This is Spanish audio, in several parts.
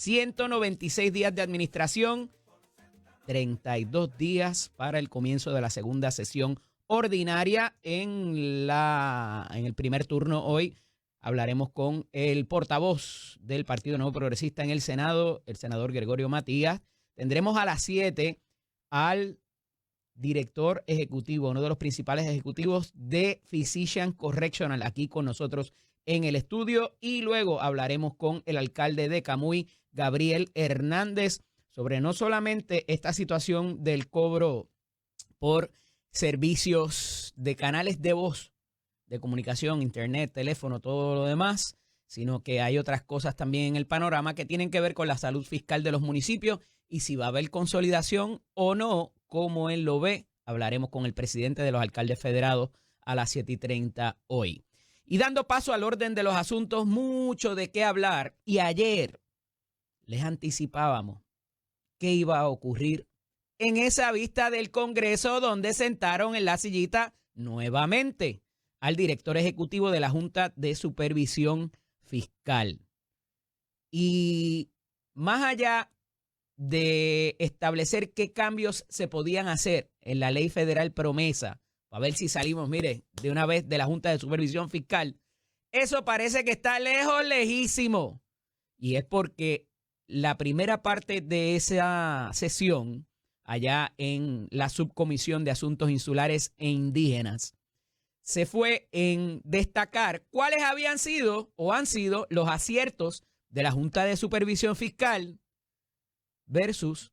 196 días de administración, 32 días para el comienzo de la segunda sesión ordinaria. En el primer turno hoy hablaremos con el portavoz del Partido Nuevo Progresista en el Senado, el senador Gregorio Matías. Tendremos a las 7 al director ejecutivo, uno de los principales ejecutivos de Physicians Correctional, aquí con nosotros en el estudio. Y luego hablaremos con el alcalde de Camuy, Gabriel Hernández, sobre no solamente esta situación del cobro por servicios de canales de voz, de comunicación, internet, teléfono, todo lo demás, sino que hay otras cosas también en el panorama que tienen que ver con la salud fiscal de los municipios y si va a haber consolidación o no, cómo él lo ve. Hablaremos con el presidente de los alcaldes federados a las 7:30 hoy. Y dando paso al orden de los asuntos, mucho de qué hablar. Y ayer les anticipábamos qué iba a ocurrir en esa vista del Congreso donde sentaron en la sillita nuevamente al director ejecutivo de la Junta de Supervisión Fiscal. Y más allá de establecer qué cambios se podían hacer en la ley federal promesa, para ver si salimos, mire, de una vez de la Junta de Supervisión Fiscal, eso parece que está lejos, lejísimo. Y es porque la primera parte de esa sesión, allá en la Subcomisión de Asuntos Insulares e Indígenas, se fue en destacar cuáles habían sido o han sido los aciertos de la Junta de Supervisión Fiscal versus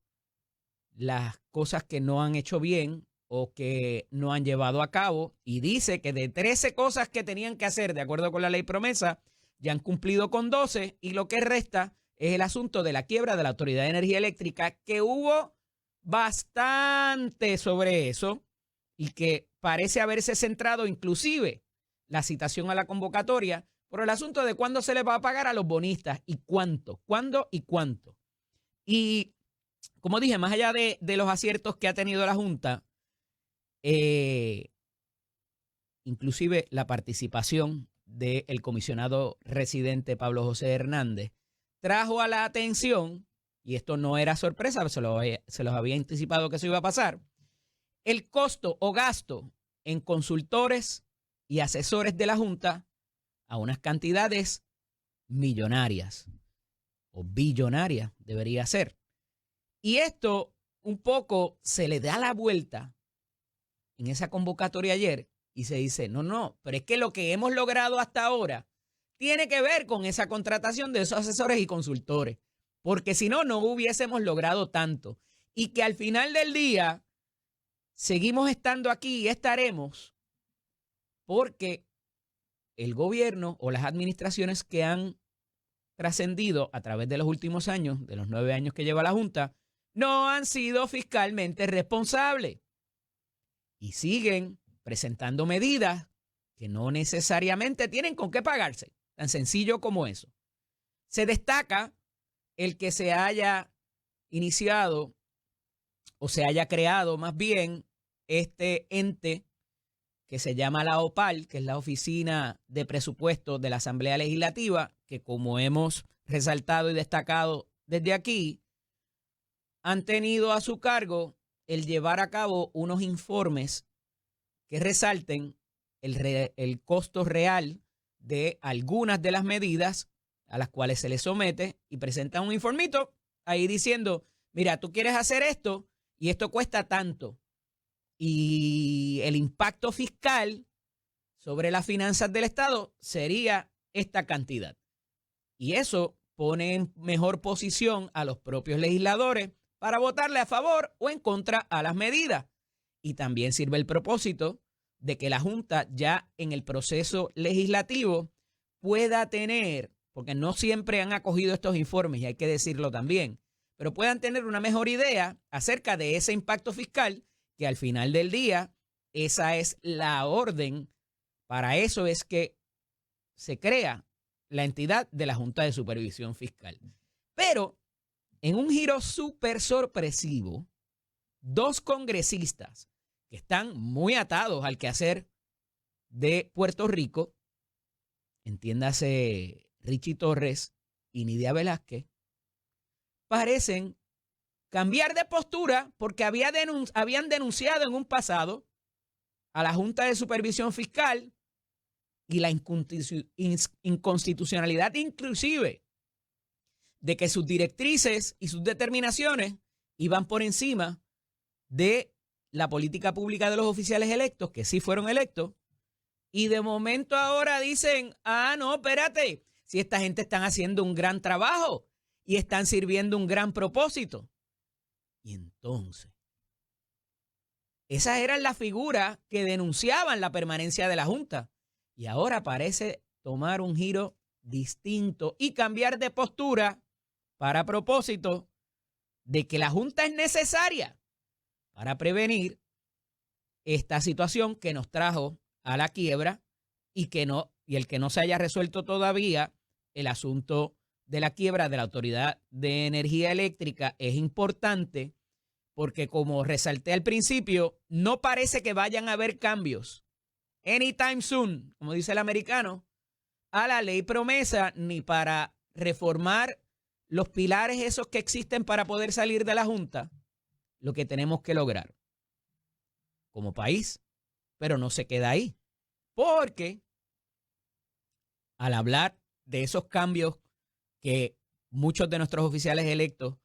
las cosas que no han hecho bien o que no han llevado a cabo. Y dice que de 13 cosas que tenían que hacer de acuerdo con la ley promesa, ya han cumplido con 12 y lo que resta es el asunto de la quiebra de la Autoridad de Energía Eléctrica, que hubo bastante sobre eso y que parece haberse centrado inclusive la citación a la convocatoria por el asunto de cuándo se les va a pagar a los bonistas y cuánto, cuándo y cuánto. Y como dije, más allá de los aciertos que ha tenido la Junta, inclusive la participación del comisionado residente Pablo José Hernández trajo a la atención, y esto no era sorpresa, se los había anticipado que eso iba a pasar, el costo o gasto en consultores y asesores de la Junta a unas cantidades millonarias o billonarias debería ser. Y esto un poco se le da la vuelta en esa convocatoria ayer y se dice, no, pero es que lo que hemos logrado hasta ahora tiene que ver con esa contratación de esos asesores y consultores, porque si no, no hubiésemos logrado tanto. Y que al final del día seguimos estando aquí y estaremos porque el gobierno o las administraciones que han trascendido a través de los últimos años, de los 9 años que lleva la Junta, no han sido fiscalmente responsables y siguen presentando medidas que no necesariamente tienen con qué pagarse. Tan sencillo como eso. Se destaca el que se haya iniciado o se haya creado más bien este ente que se llama la OPAL, que es la Oficina de Presupuestos de la Asamblea Legislativa, que como hemos resaltado y destacado desde aquí, han tenido a su cargo el llevar a cabo unos informes que resalten el costo real de algunas de las medidas a las cuales se les somete y presentan un informito ahí diciendo, mira, tú quieres hacer esto y esto cuesta tanto. Y el impacto fiscal sobre las finanzas del Estado sería esta cantidad. Y eso pone en mejor posición a los propios legisladores para votarle a favor o en contra a las medidas. Y también sirve el propósito de que la Junta ya en el proceso legislativo pueda tener, porque no siempre han acogido estos informes y hay que decirlo también, pero puedan tener una mejor idea acerca de ese impacto fiscal, que al final del día esa es la orden. Para eso es que se crea la entidad de la Junta de Supervisión Fiscal. Pero en un giro súper sorpresivo, 2 congresistas que están muy atados al quehacer de Puerto Rico, entiéndase Richie Torres y Nidia Velázquez, parecen cambiar de postura porque habían denunciado en un pasado a la Junta de Supervisión Fiscal y la inconstitucionalidad inclusive de que sus directrices y sus determinaciones iban por encima de la política pública de los oficiales electos, que sí fueron electos, y de momento ahora dicen, no, espérate, si esta gente están haciendo un gran trabajo y están sirviendo un gran propósito. Y entonces, esas eran las figuras que denunciaban la permanencia de la Junta. Y ahora parece tomar un giro distinto y cambiar de postura para propósito de que la Junta es necesaria para prevenir esta situación que nos trajo a la quiebra y el que no se haya resuelto todavía el asunto de la quiebra de la Autoridad de Energía Eléctrica es importante porque, como resalté al principio, no parece que vayan a haber cambios anytime soon, como dice el americano, a la ley promesa ni para reformar los pilares esos que existen para poder salir de la Junta, lo que tenemos que lograr como país. Pero no se queda ahí, porque al hablar de esos cambios que muchos de nuestros oficiales electos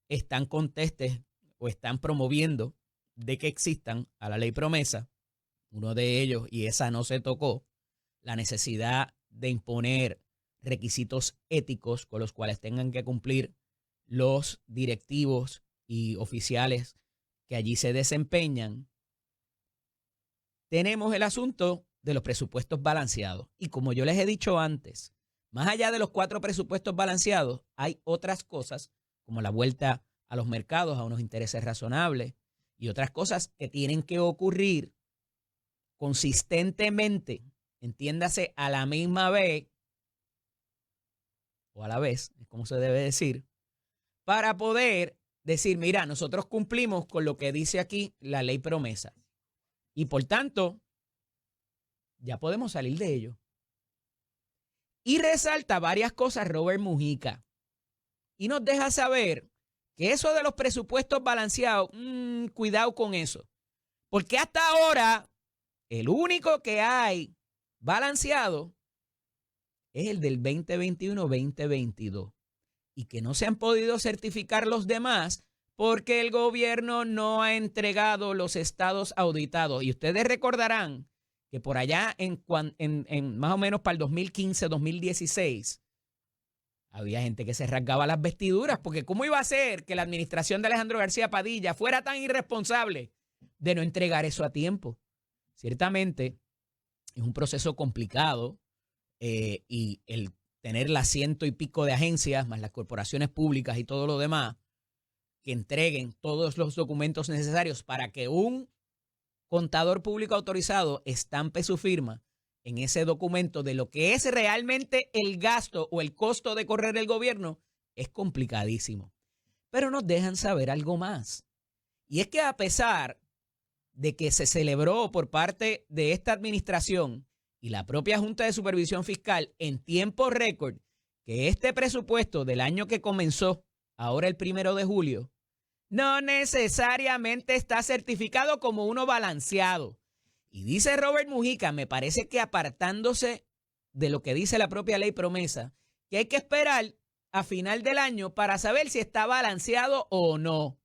están contestes o están promoviendo de que existan a la ley promesa, uno de ellos, y esa no se tocó, la necesidad de imponer requisitos éticos con los cuales tengan que cumplir los directivos y oficiales que allí se desempeñan. Tenemos el asunto de los presupuestos balanceados. Y como yo les he dicho antes, más allá de los 4 presupuestos balanceados, hay otras cosas como la vuelta a los mercados a unos intereses razonables y otras cosas que tienen que ocurrir consistentemente, entiéndase a la misma vez, o a la vez, es como se debe decir, para poder decir, mira, nosotros cumplimos con lo que dice aquí la ley promesa. Y por tanto, ya podemos salir de ello. Y resalta varias cosas Robert Mujica. Y nos deja saber que eso de los presupuestos balanceados, cuidado con eso. Porque hasta ahora, el único que hay balanceado es el del 2021-2022. Y que no se han podido certificar los demás porque el gobierno no ha entregado los estados auditados. Y ustedes recordarán que por allá en más o menos para el 2015-2016 había gente que se rasgaba las vestiduras porque ¿cómo iba a ser que la administración de Alejandro García Padilla fuera tan irresponsable de no entregar eso a tiempo? Ciertamente es un proceso complicado y el tener las 100 y pico de agencias más las corporaciones públicas y todo lo demás que entreguen todos los documentos necesarios para que un contador público autorizado estampe su firma en ese documento de lo que es realmente el gasto o el costo de correr el gobierno, es complicadísimo. Pero nos dejan saber algo más. Y es que a pesar de que se celebró por parte de esta administración y la propia Junta de Supervisión Fiscal en tiempo récord que este presupuesto del año que comenzó, ahora el 1 de julio, no necesariamente está certificado como uno balanceado. Y dice Robert Mujica, me parece que apartándose de lo que dice la propia ley promesa, que hay que esperar a final del año para saber si está balanceado o no.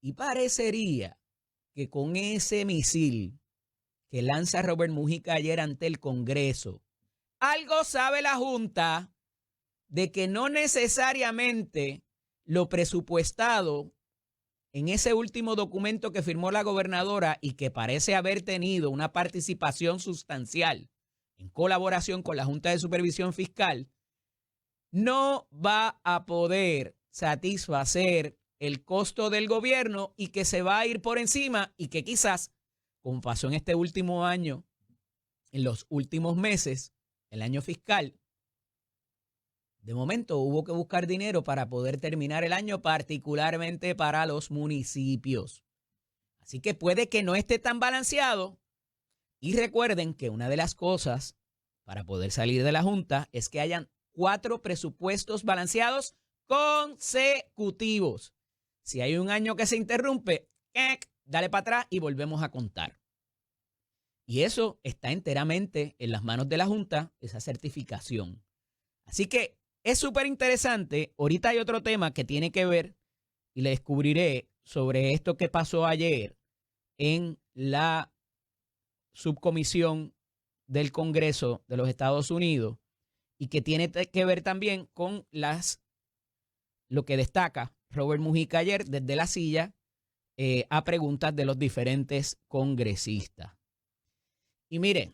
Y parecería que con ese misil que lanza Robert Mujica ayer ante el Congreso, algo sabe la Junta de que no necesariamente lo presupuestado en ese último documento que firmó la gobernadora y que parece haber tenido una participación sustancial en colaboración con la Junta de Supervisión Fiscal, no va a poder satisfacer el costo del gobierno y que se va a ir por encima y que quizás, como pasó en este último año, en los últimos meses, el año fiscal, de momento hubo que buscar dinero para poder terminar el año, particularmente para los municipios. Así que puede que no esté tan balanceado. Y recuerden que una de las cosas para poder salir de la Junta es que hayan 4 presupuestos balanceados consecutivos. Si hay un año que se interrumpe, dale para atrás y volvemos a contar. Y eso está enteramente en las manos de la Junta, esa certificación. Así que es súper interesante. Ahorita hay otro tema que tiene que ver, y le descubriré sobre esto que pasó ayer en la subcomisión del Congreso de los Estados Unidos y que tiene que ver también con lo que destaca Robert Mujica ayer desde la silla a preguntas de los diferentes congresistas. Y mire,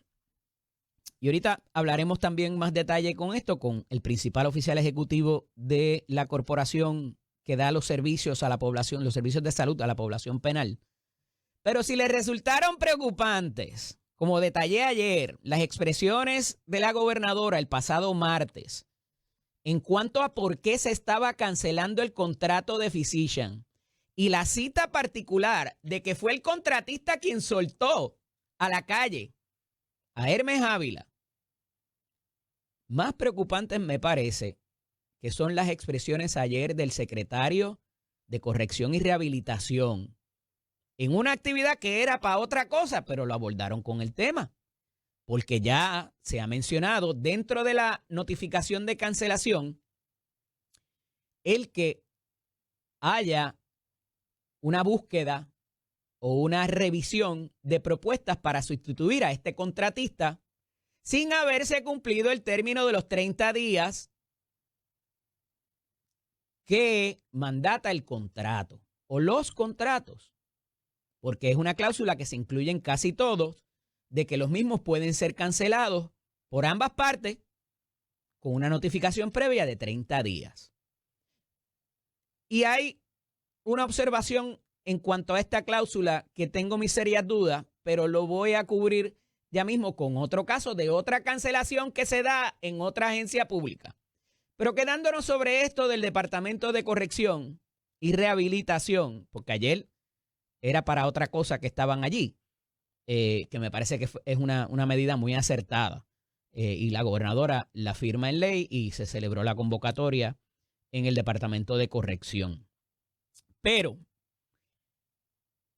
y ahorita hablaremos también más detalle con esto, con el principal oficial ejecutivo de la corporación que da los servicios a la población, los servicios de salud a la población penal. Pero si les resultaron preocupantes, como detallé ayer, las expresiones de la gobernadora el pasado martes en cuanto a por qué se estaba cancelando el contrato de Physician y la cita particular de que fue el contratista quien soltó a la calle a Hermes Ávila, más preocupantes me parece que son las expresiones ayer del secretario de Corrección y Rehabilitación en una actividad que era para otra cosa, pero lo abordaron con el tema, porque ya se ha mencionado dentro de la notificación de cancelación el que haya una búsqueda o una revisión de propuestas para sustituir a este contratista sin haberse cumplido el término de los 30 días que mandata el contrato o los contratos, porque es una cláusula que se incluye en casi todos, de que los mismos pueden ser cancelados por ambas partes con una notificación previa de 30 días. Y hay una observación en cuanto a esta cláusula que tengo mis serias dudas, pero lo voy a cubrir ya mismo con otro caso de otra cancelación que se da en otra agencia pública. Pero quedándonos sobre esto del Departamento de Corrección y Rehabilitación, porque ayer era para otra cosa que estaban allí, que me parece que es una medida muy acertada. Y la gobernadora la firma en ley y se celebró la convocatoria en el Departamento de Corrección. Pero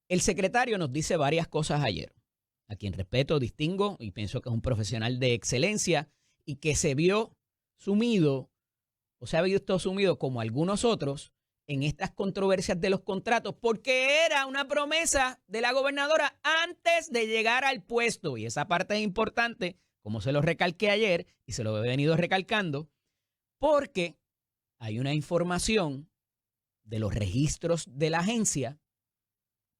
el secretario nos dice varias cosas ayer, a quien respeto, distingo y pienso que es un profesional de excelencia y que se vio sumido o se ha visto sumido como algunos otros en estas controversias de los contratos porque era una promesa de la gobernadora antes de llegar al puesto. Y esa parte es importante, como se lo recalqué ayer y se lo he venido recalcando, porque hay una información de los registros de la agencia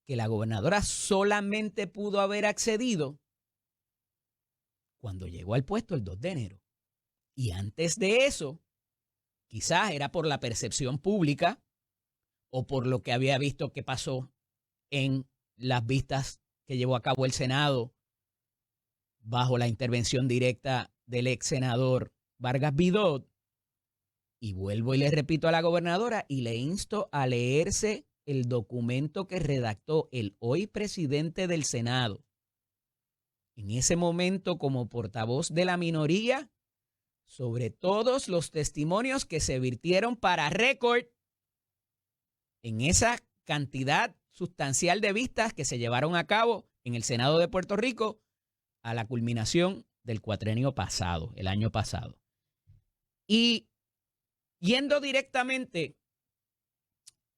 que la gobernadora solamente pudo haber accedido cuando llegó al puesto el 2 de enero. Y antes de eso, quizás era por la percepción pública o por lo que había visto que pasó en las vistas que llevó a cabo el Senado bajo la intervención directa del ex senador Vargas Vidot. Y vuelvo y le repito a la gobernadora y le insto a leerse el documento que redactó el hoy presidente del Senado, en ese momento como portavoz de la minoría, sobre todos los testimonios que se virtieron para récord en esa cantidad sustancial de vistas que se llevaron a cabo en el Senado de Puerto Rico a la culminación del cuatrenio pasado, el año pasado. Y yendo directamente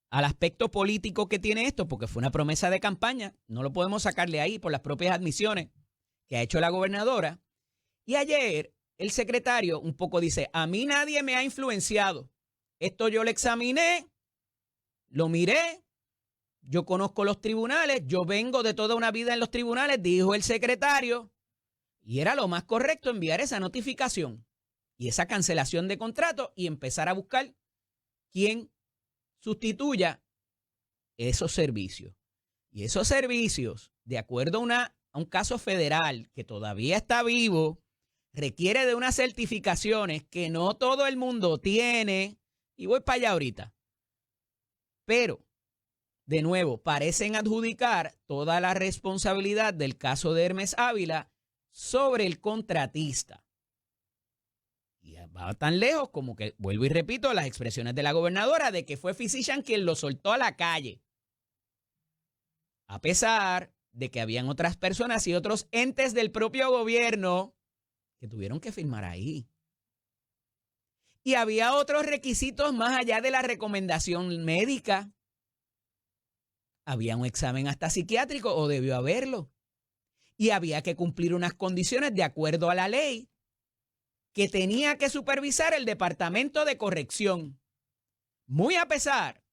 al aspecto político que tiene esto, porque fue una promesa de campaña, no lo podemos sacarle ahí por las propias admisiones que ha hecho la gobernadora. Y ayer el secretario un poco dice, a mí nadie me ha influenciado. Esto yo lo examiné, lo miré, yo conozco los tribunales, yo vengo de toda una vida en los tribunales, dijo el secretario, y era lo más correcto enviar esa notificación y esa cancelación de contrato y empezar a buscar quién sustituya esos servicios. Y esos servicios, de acuerdo a un caso federal que todavía está vivo, requiere de unas certificaciones que no todo el mundo tiene, y voy para allá ahorita. Pero, de nuevo, parecen adjudicar toda la responsabilidad del caso de Hermes Ávila sobre el contratista. Y va tan lejos como que, vuelvo y repito, las expresiones de la gobernadora de que fue Physician quien lo soltó a la calle. A pesar de que habían otras personas y otros entes del propio gobierno que tuvieron que firmar ahí. Y había otros requisitos más allá de la recomendación médica. Había un examen hasta psiquiátrico, o debió haberlo. Y había que cumplir unas condiciones de acuerdo a la ley que tenía que supervisar el Departamento de Corrección. Muy a pesar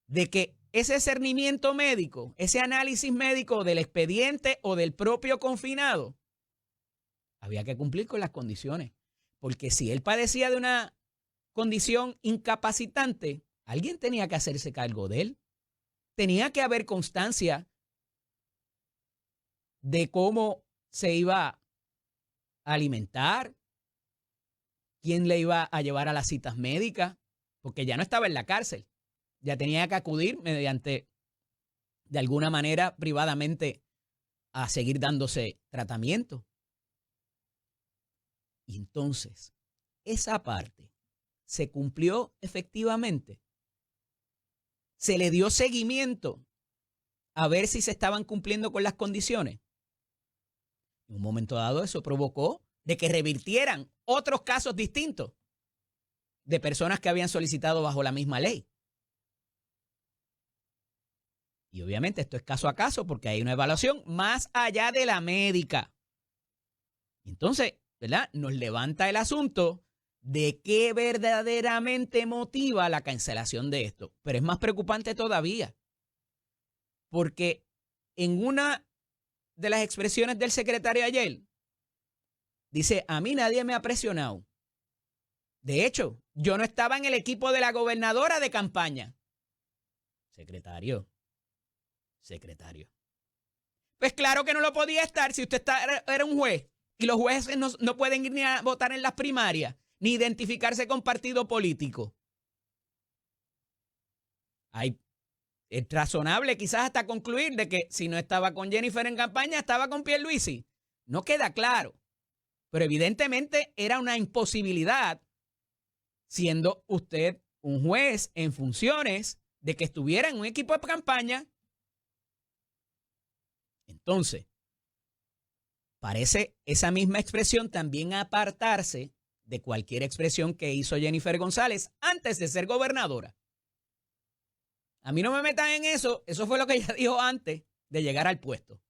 de que ese cernimiento médico, ese análisis médico del expediente o del propio confinado, había que cumplir con las condiciones. Porque si él padecía de una condición incapacitante, alguien tenía que hacerse cargo de él. Tenía que haber constancia de cómo se iba a alimentar, quién le iba a llevar a las citas médicas, porque ya no estaba en la cárcel. Ya tenía que acudir mediante, de alguna manera, privadamente, a seguir dándose tratamiento. Y entonces, esa parte se cumplió efectivamente. Se le dio seguimiento a ver si se estaban cumpliendo con las condiciones. En un momento dado, eso provocó de que revirtieran otros casos distintos de personas que habían solicitado bajo la misma ley. Y obviamente esto es caso a caso porque hay una evaluación más allá de la médica. Entonces, ¿verdad? Nos levanta el asunto de qué verdaderamente motiva la cancelación de esto. Pero es más preocupante todavía, porque en una de las expresiones del secretario ayer, dice, a mí nadie me ha presionado. De hecho, yo no estaba en el equipo de la gobernadora de campaña. Secretario. Pues claro que no lo podía estar si usted era un juez. Y los jueces no pueden ir ni a votar en las primarias, ni identificarse con partido político. Es razonable quizás hasta concluir de que si no estaba con Jennifer en campaña, estaba con Pierluisi. No queda claro. Pero evidentemente era una imposibilidad, siendo usted un juez en funciones, de que estuviera en un equipo de campaña. Entonces, parece esa misma expresión también apartarse de cualquier expresión que hizo Jennifer González antes de ser gobernadora. A mí no me metan en eso, eso fue lo que ella dijo antes de llegar al puesto.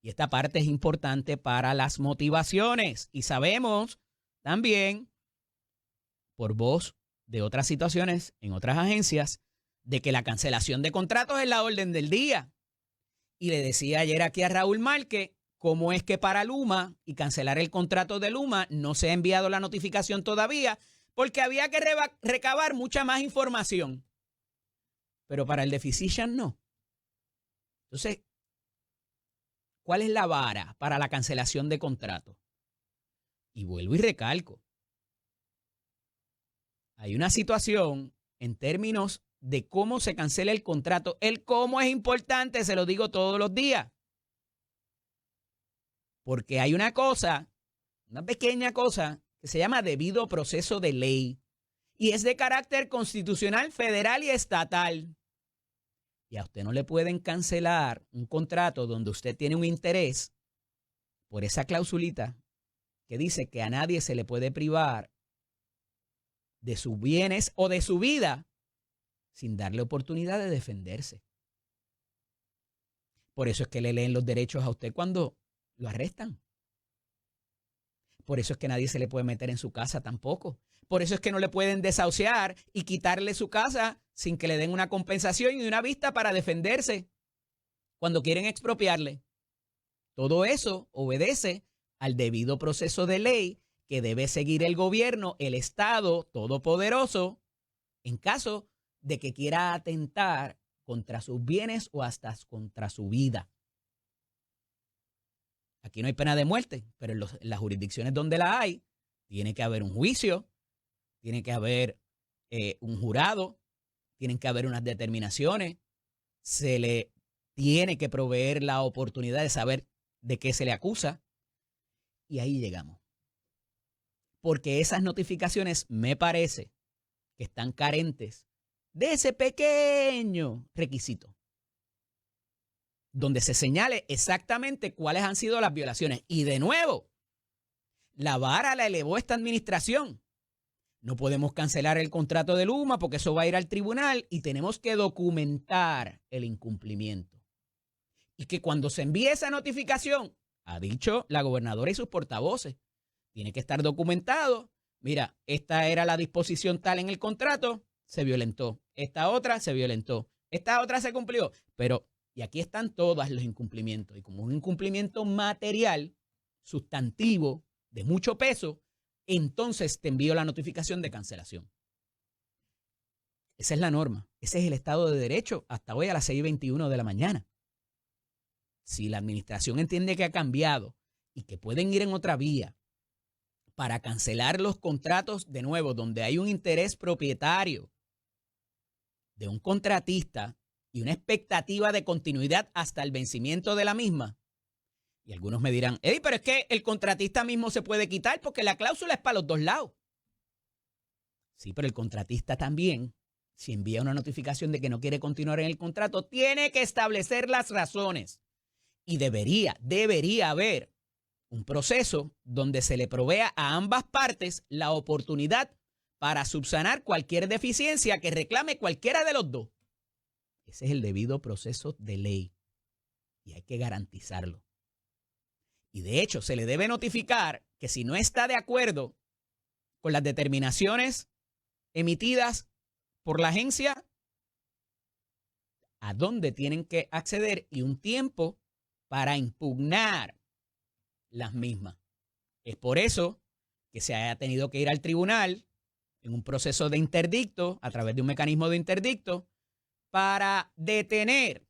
Y esta parte es importante para las motivaciones. Y sabemos también, por voz de otras situaciones en otras agencias, de que la cancelación de contratos es la orden del día. Y le decía ayer aquí a Raúl Márquez cómo es que para Luma y cancelar el contrato de Luma no se ha enviado la notificación todavía porque había que recabar mucha más información. Pero para el de Physician no. Entonces, ¿cuál es la vara para la cancelación de contrato? Y vuelvo y recalco. Hay una situación en términos de cómo se cancela el contrato. El cómo es importante, se lo digo todos los días. Porque hay una cosa, una pequeña cosa, que se llama debido proceso de ley. Y es de carácter constitucional, federal y estatal. Y a usted no le pueden cancelar un contrato donde usted tiene un interés por esa clausulita que dice que a nadie se le puede privar de sus bienes o de su vida sin darle oportunidad de defenderse. Por eso es que le leen los derechos a usted cuando lo arrestan. Por eso es que nadie se le puede meter en su casa tampoco. Por eso es que no le pueden desahuciar y quitarle su casa sin que le den una compensación y una vista para defenderse cuando quieren expropiarle. Todo eso obedece al debido proceso de ley que debe seguir el gobierno, el Estado todopoderoso, en caso de que quiera atentar contra sus bienes o hasta contra su vida. Aquí no hay pena de muerte, pero en las jurisdicciones donde la hay, tiene que haber un juicio, tiene que haber un jurado, tienen que haber unas determinaciones, se le tiene que proveer la oportunidad de saber de qué se le acusa, y ahí llegamos. porque esas notificaciones me parece que están carentes de ese pequeño requisito, donde se señale exactamente cuáles han sido las violaciones. Y de nuevo, la vara la elevó esta administración. No podemos cancelar el contrato de Luma porque eso va a ir al tribunal y tenemos que documentar el incumplimiento. Y que cuando se envíe esa notificación, ha dicho la gobernadora y sus portavoces, tiene que estar documentado. Mira, esta era la disposición tal en el contrato, se violentó. Esta otra se violentó. Esta otra se cumplió. Pero, y aquí están todos los incumplimientos. Y como un incumplimiento material, sustantivo, de mucho peso, entonces te envío la notificación de cancelación. Esa es la norma. Ese es el Estado de Derecho hasta hoy a las 6:21 de la mañana. Si la administración entiende que ha cambiado y que pueden ir en otra vía para cancelar los contratos de nuevo, donde hay un interés propietario de un contratista y una expectativa de continuidad hasta el vencimiento de la misma, y algunos me dirán, pero es que el contratista mismo se puede quitar porque la cláusula es para los dos lados. Sí, pero el contratista también, si envía una notificación de que no quiere continuar en el contrato, tiene que establecer las razones. Y debería haber un proceso donde se le provea a ambas partes la oportunidad para subsanar cualquier deficiencia que reclame cualquiera de los dos. Ese es el debido proceso de ley y hay que garantizarlo. Y de hecho, se le debe notificar que si no está de acuerdo con las determinaciones emitidas por la agencia, a dónde tienen que acceder y un tiempo para impugnar las mismas. Es por eso que se haya tenido que ir al tribunal en un proceso de interdicto, a través de un mecanismo de interdicto, para detener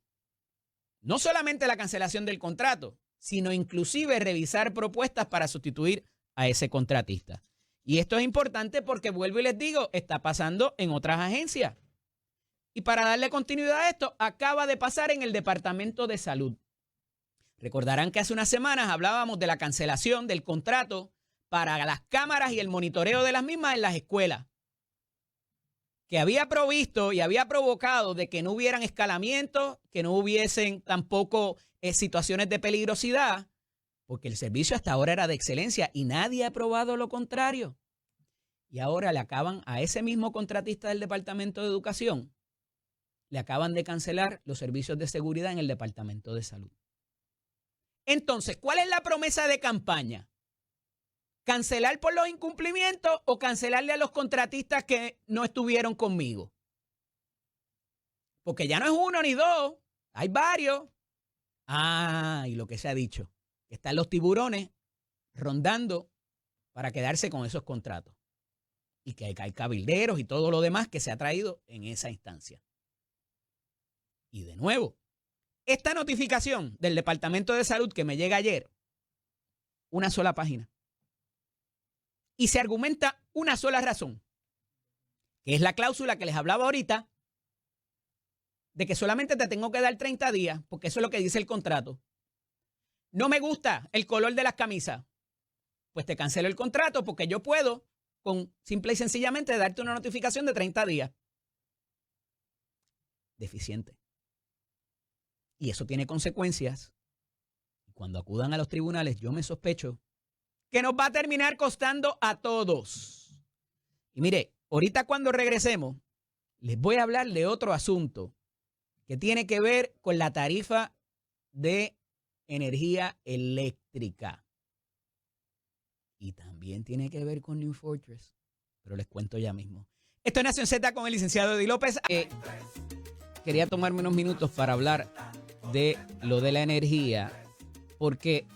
no solamente la cancelación del contrato, sino inclusive revisar propuestas para sustituir a ese contratista. Y esto es importante porque, vuelvo y les digo, está pasando en otras agencias. Y para darle continuidad a esto, acaba de pasar en el Departamento de Salud. Recordarán que hace unas semanas hablábamos de la cancelación del contrato para las cámaras y el monitoreo de las mismas en las escuelas, que había provisto y había provocado de que no hubieran escalamientos, que no hubiesen tampoco situaciones de peligrosidad, porque el servicio hasta ahora era de excelencia y nadie ha probado lo contrario. Y ahora le acaban a ese mismo contratista del Departamento de Educación, le acaban de cancelar los servicios de seguridad en el Departamento de Salud. Entonces, ¿cuál es la promesa de campaña? ¿Cancelar por los incumplimientos o cancelarle a los contratistas que no estuvieron conmigo? Porque ya no es uno ni dos, hay varios. Y lo que se ha dicho, que están los tiburones rondando para quedarse con esos contratos. Y que hay cabilderos y todo lo demás que se ha traído en esa instancia. Y de nuevo, esta notificación del Departamento de Salud que me llega ayer, una sola página. Y se argumenta una sola razón, que es la cláusula que les hablaba ahorita, de que solamente te tengo que dar 30 días, porque eso es lo que dice el contrato. No me gusta el color de las camisas, pues te cancelo el contrato porque yo puedo, con simple y sencillamente, darte una notificación de 30 días. Deficiente. Y eso tiene consecuencias. Cuando acudan a los tribunales, yo me sospecho que nos va a terminar costando a todos. Y mire, ahorita cuando regresemos, les voy a hablar de otro asunto que tiene que ver con la tarifa de energía eléctrica. Y también tiene que ver con New Fortress. Pero les cuento ya mismo. Esto es Nación Z con el licenciado Eddie López. Quería tomarme unos minutos para hablar de lo de la energía, porque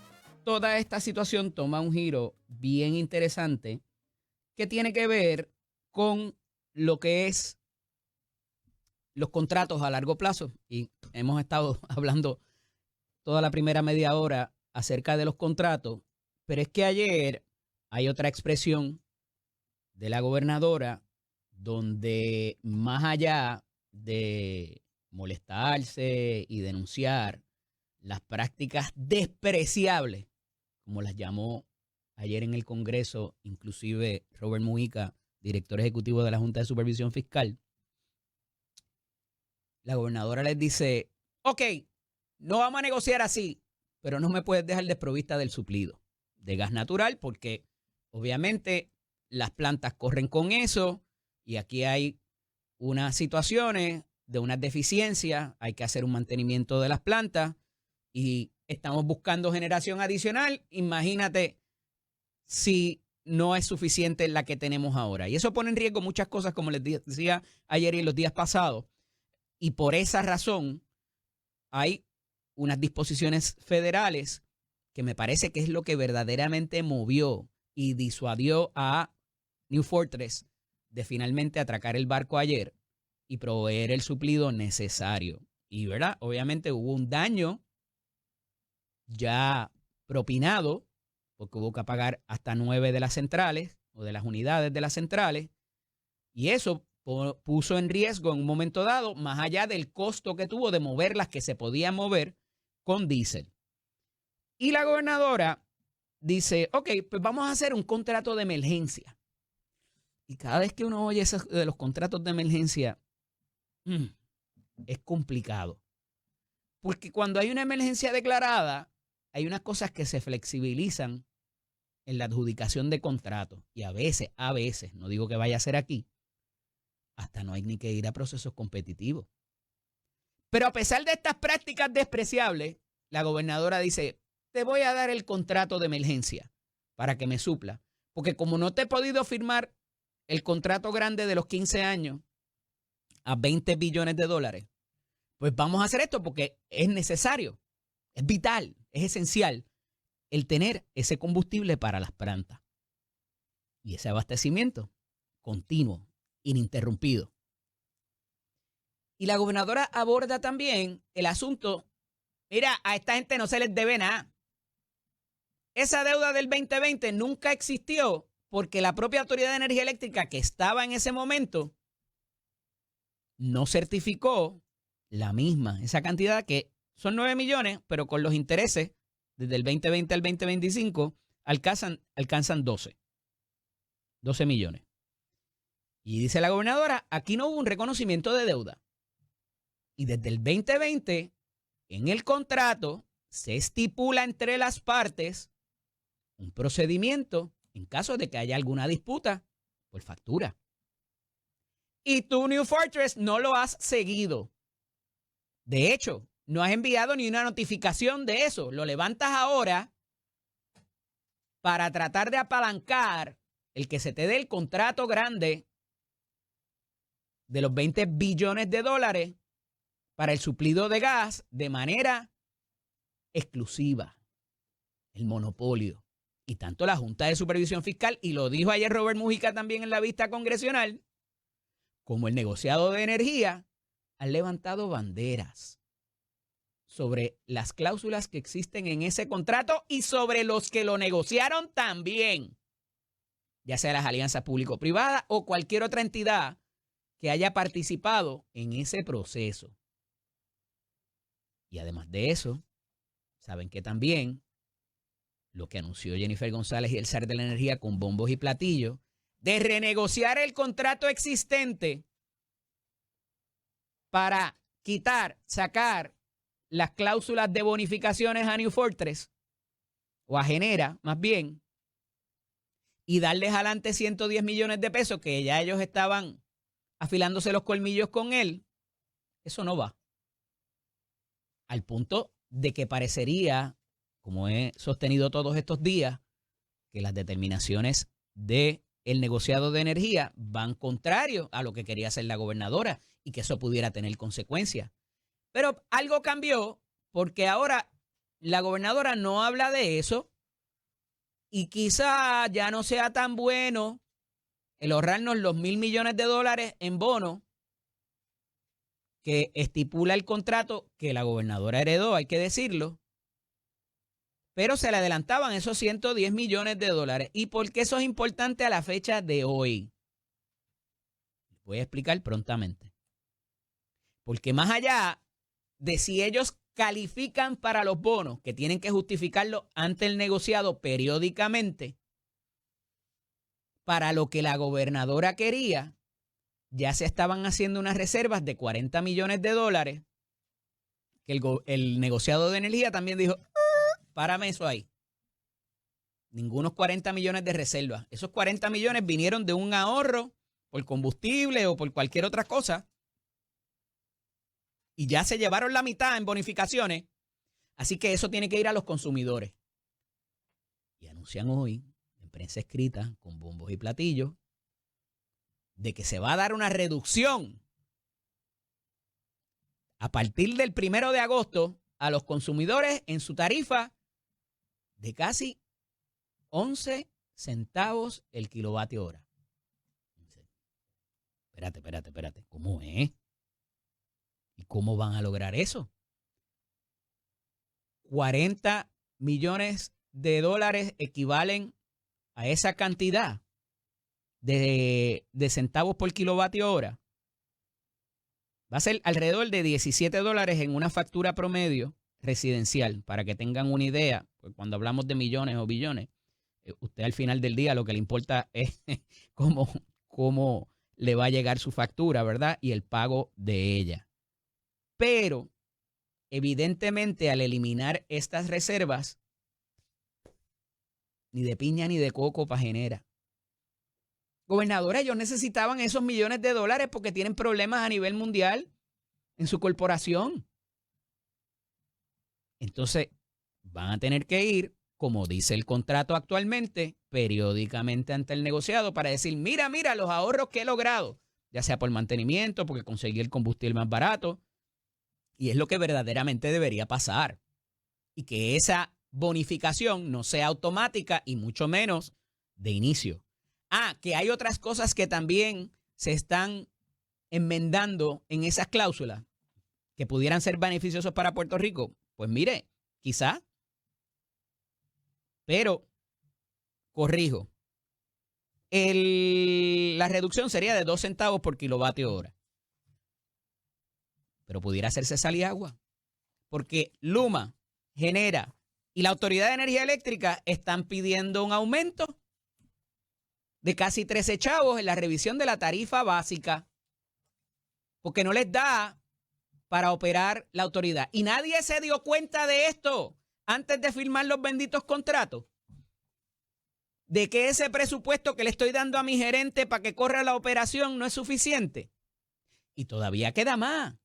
toda esta situación toma un giro bien interesante que tiene que ver con lo que es los contratos a largo plazo. Y hemos estado hablando toda la primera media hora acerca de los contratos, pero es que ayer hay otra expresión de la gobernadora donde, más allá de molestarse y denunciar las prácticas despreciables, como las llamó ayer en el Congreso, inclusive Robert Mujica, director ejecutivo de la Junta de Supervisión Fiscal, la gobernadora les dice, ok, no vamos a negociar así, pero no me puedes dejar desprovista del suplido de gas natural porque obviamente las plantas corren con eso y aquí hay unas situaciones de unas deficiencias, hay que hacer un mantenimiento de las plantas y estamos buscando generación adicional. Imagínate si no es suficiente la que tenemos ahora. Y eso pone en riesgo muchas cosas, como les decía ayer y los días pasados. Y por esa razón hay unas disposiciones federales que me parece que es lo que verdaderamente movió y disuadió a New Fortress de finalmente atracar el barco ayer y proveer el suplido necesario. Y, ¿verdad? Obviamente hubo un daño ya propinado, porque hubo que apagar hasta 9 de las centrales o de las unidades de las centrales, y eso puso en riesgo en un momento dado, más allá del costo que tuvo de mover las que se podían mover con diésel. Y la gobernadora dice, ok, pues vamos a hacer un contrato de emergencia. Y cada vez que uno oye esos de los contratos de emergencia, es complicado. Porque cuando hay una emergencia declarada, hay unas cosas que se flexibilizan en la adjudicación de contratos. Y a veces, no digo que vaya a ser aquí, hasta no hay ni que ir a procesos competitivos. Pero a pesar de estas prácticas despreciables, la gobernadora dice, te voy a dar el contrato de emergencia para que me supla. Porque como no te he podido firmar el contrato grande de los 15 años a 20 billones de dólares, pues vamos a hacer esto porque es necesario, es vital, es esencial el tener ese combustible para las plantas y ese abastecimiento continuo, ininterrumpido. Y la gobernadora aborda también el asunto, mira, a esta gente no se les debe nada. Esa deuda del 2020 nunca existió porque la propia Autoridad de Energía Eléctrica que estaba en ese momento no certificó la misma, esa cantidad que son 9 millones, pero con los intereses desde el 2020 al 2025 alcanzan 12 millones. Y dice la gobernadora, aquí no hubo un reconocimiento de deuda. Y desde el 2020, en el contrato, se estipula entre las partes un procedimiento en caso de que haya alguna disputa por factura. Y tú, New Fortress, no lo has seguido. De hecho, no has enviado ni una notificación de eso. Lo levantas ahora para tratar de apalancar el que se te dé el contrato grande de los 20 billones de dólares para el suplido de gas de manera exclusiva. El monopolio. Y tanto la Junta de Supervisión Fiscal, y lo dijo ayer Robert Mujica también en la vista congresional, como el negociado de energía, han levantado banderas sobre las cláusulas que existen en ese contrato y sobre los que lo negociaron también, ya sea las alianzas público-privadas o cualquier otra entidad que haya participado en ese proceso. Y además de eso, saben que también lo que anunció Jennifer González y el zar de la energía con bombos y platillos, de renegociar el contrato existente para sacar las cláusulas de bonificaciones a New Fortress, o a Genera, más bien, y darles adelante 110 millones de pesos que ya ellos estaban afilándose los colmillos con él, eso no va. Al punto de que parecería, como he sostenido todos estos días, que las determinaciones del negociado de energía van contrario a lo que quería hacer la gobernadora y que eso pudiera tener consecuencias. Pero algo cambió porque ahora la gobernadora no habla de eso y quizá ya no sea tan bueno el ahorrarnos los $1,000 millones de dólares en bonos que estipula el contrato que la gobernadora heredó, hay que decirlo, pero se le adelantaban esos 110 millones de dólares. ¿Y por qué eso es importante a la fecha de hoy? Voy a explicar prontamente. Porque más allá de si ellos califican para los bonos, que tienen que justificarlo ante el negociado periódicamente, para lo que la gobernadora quería, ya se estaban haciendo unas reservas de $40 millones que el negociado de energía también dijo, párame eso ahí. Ningunos 40 millones de reservas. Esos 40 millones vinieron de un ahorro por combustible o por cualquier otra cosa. Y ya se llevaron la mitad en bonificaciones. Así que eso tiene que ir a los consumidores. Y anuncian hoy, en prensa escrita, con bombos y platillos, de que se va a dar una reducción a partir del 1 de agosto a los consumidores en su tarifa de casi 11 centavos el kilovatio hora. Espérate. ¿Cómo es? ¿Y cómo van a lograr eso? $40 millones equivalen a esa cantidad de centavos por kilovatio hora. Va a ser alrededor de $17 en una factura promedio residencial, para que tengan una idea. Pues cuando hablamos de millones o billones, usted al final del día lo que le importa es cómo le va a llegar su factura, ¿verdad? Y el pago de ella. Pero, evidentemente, al eliminar estas reservas, ni de piña ni de coco pa' genera. Gobernadora, ellos necesitaban esos millones de dólares porque tienen problemas a nivel mundial en su corporación. Entonces, van a tener que ir, como dice el contrato actualmente, periódicamente ante el negociado para decir, mira, los ahorros que he logrado, ya sea por mantenimiento, porque conseguí el combustible más barato, y es lo que verdaderamente debería pasar. Y que esa bonificación no sea automática y mucho menos de inicio. Que hay otras cosas que también se están enmendando en esas cláusulas que pudieran ser beneficiosos para Puerto Rico. Pues mire, quizá. Pero, corrijo, la reducción sería de 2 centavos por kilovatio hora. Pero pudiera hacerse sal y agua. Porque Luma, Genera y la Autoridad de Energía Eléctrica están pidiendo un aumento de casi 13 chavos en la revisión de la tarifa básica, porque no les da para operar la autoridad. Y nadie se dio cuenta de esto antes de firmar los benditos contratos, de que ese presupuesto que le estoy dando a mi gerente para que corra la operación no es suficiente. Y todavía queda más,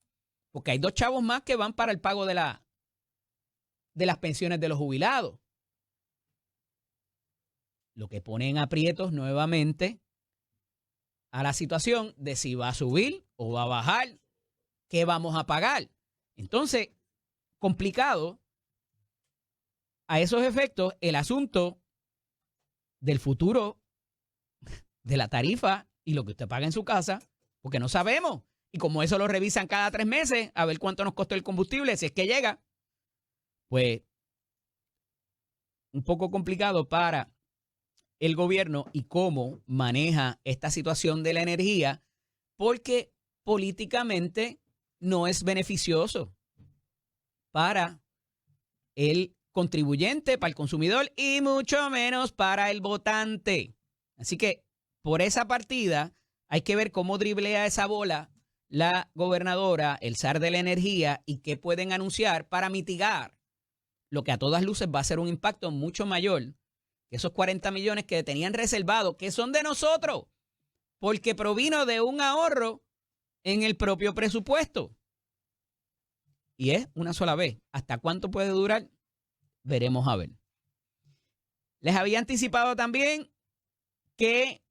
porque hay 2 chavos más que van para el pago de las pensiones de los jubilados. Lo que pone en aprietos nuevamente a la situación de si va a subir o va a bajar, qué vamos a pagar. Entonces, complicado a esos efectos el asunto del futuro de la tarifa y lo que usted paga en su casa, porque no sabemos. Y como eso lo revisan cada 3 meses, a ver cuánto nos costó el combustible, si es que llega, pues un poco complicado para el gobierno y cómo maneja esta situación de la energía, porque políticamente no es beneficioso para el contribuyente, para el consumidor y mucho menos para el votante. Así que por esa partida hay que ver cómo driblea esa bola la gobernadora, el zar de la energía, y qué pueden anunciar para mitigar lo que a todas luces va a ser un impacto mucho mayor que esos 40 millones que tenían reservados, que son de nosotros, porque provino de un ahorro en el propio presupuesto. Y es una sola vez. ¿Hasta cuánto puede durar? Veremos a ver. Les había anticipado también que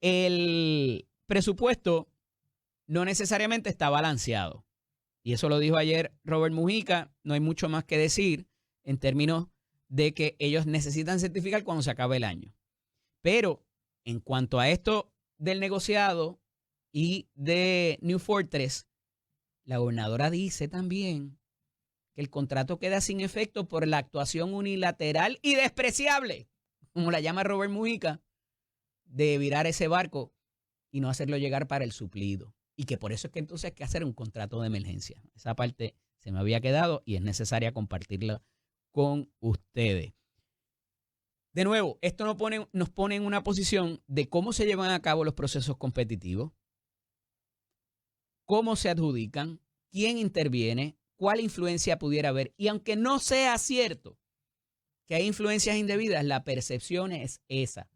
el presupuesto no necesariamente está balanceado. Y eso lo dijo ayer Robert Mujica. No hay mucho más que decir en términos de que ellos necesitan certificar cuando se acabe el año. Pero en cuanto a esto del negociado y de New Fortress, la gobernadora dice también que el contrato queda sin efecto por la actuación unilateral y despreciable, como la llama Robert Mujica, de virar ese barco y no hacerlo llegar para el suplido. Y que por eso es que entonces hay que hacer un contrato de emergencia. Esa parte se me había quedado y es necesaria compartirla con ustedes. De nuevo, esto nos pone en una posición de cómo se llevan a cabo los procesos competitivos, cómo se adjudican, quién interviene, cuál influencia pudiera haber. Y aunque no sea cierto que hay influencias indebidas, la percepción es esa.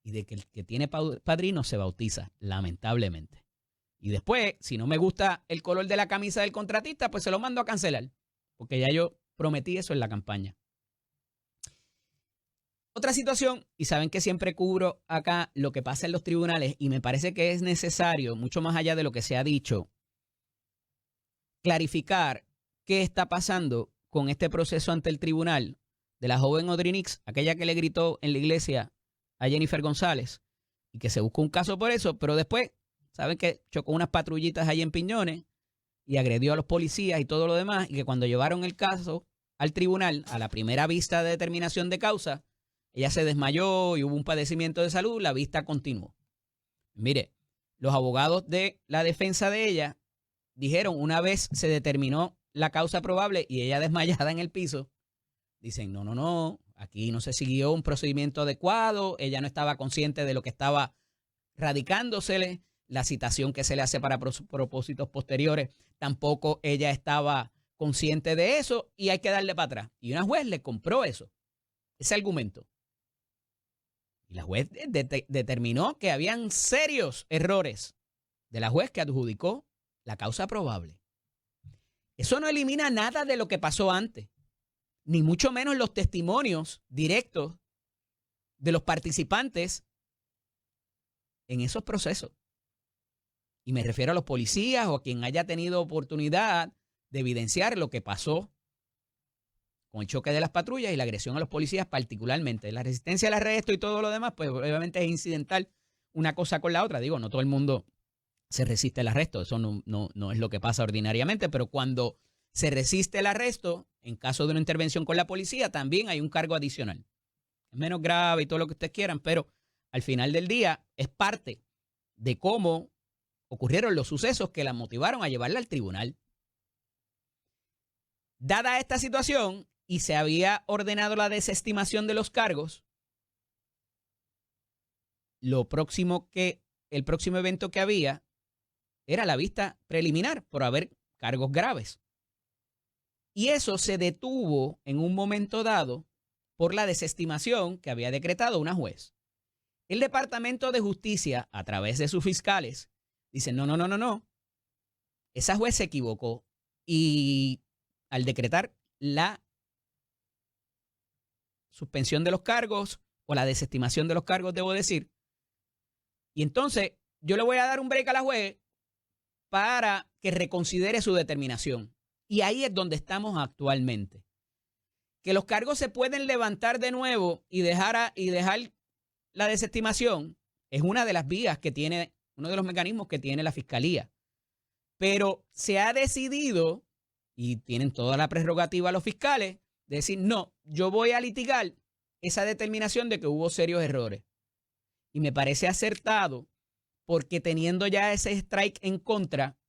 Y de que el que tiene padrino se bautiza, lamentablemente. Y después, si no me gusta el color de la camisa del contratista, pues se lo mando a cancelar. Porque ya yo prometí eso en la campaña. Otra situación, y saben que siempre cubro acá lo que pasa en los tribunales, y me parece que es necesario, mucho más allá de lo que se ha dicho, clarificar qué está pasando con este proceso ante el tribunal de la joven Audrey Nix, aquella que le gritó en la iglesia a Jennifer González, y que se buscó un caso por eso, pero después, saben que chocó unas patrullitas ahí en Piñones y agredió a los policías y todo lo demás, y que cuando llevaron el caso al tribunal, a la primera vista de determinación de causa, ella se desmayó y hubo un padecimiento de salud, la vista continuó. Mire, los abogados de la defensa de ella dijeron, una vez se determinó la causa probable y ella desmayada en el piso, dicen, no, aquí no se siguió un procedimiento adecuado, ella no estaba consciente de lo que estaba radicándosele, la citación que se le hace para propósitos posteriores, tampoco ella estaba consciente de eso y hay que darle para atrás. Y una juez le compró eso, ese argumento. Y la juez determinó que habían serios errores de la juez que adjudicó la causa probable. Eso no elimina nada de lo que pasó antes, ni mucho menos los testimonios directos de los participantes en esos procesos. Y me refiero a los policías o a quien haya tenido oportunidad de evidenciar lo que pasó con el choque de las patrullas y la agresión a los policías particularmente. La resistencia al arresto y todo lo demás, pues obviamente es incidental una cosa con la otra. Digo, no todo el mundo se resiste al arresto, eso no es lo que pasa ordinariamente, pero cuando se resiste el arresto, en caso de una intervención con la policía, también hay un cargo adicional. Es menos grave y todo lo que ustedes quieran, pero al final del día es parte de cómo ocurrieron los sucesos que la motivaron a llevarla al tribunal. Dada esta situación y se había ordenado la desestimación de los cargos, el próximo evento que había era la vista preliminar por haber cargos graves. Y eso se detuvo en un momento dado por la desestimación que había decretado una juez. El Departamento de Justicia, a través de sus fiscales, dice, no. Esa juez se equivocó y al decretar la suspensión de los cargos o la desestimación de los cargos, debo decir, y entonces yo le voy a dar un break a la juez para que reconsidere su determinación. Y ahí es donde estamos actualmente. Que los cargos se pueden levantar de nuevo y dejar la desestimación es una de las vías que tiene, uno de los mecanismos que tiene la Fiscalía. Pero se ha decidido, y tienen toda la prerrogativa los fiscales, de decir, no, yo voy a litigar esa determinación de que hubo serios errores. Y me parece acertado porque teniendo ya ese strike en contra,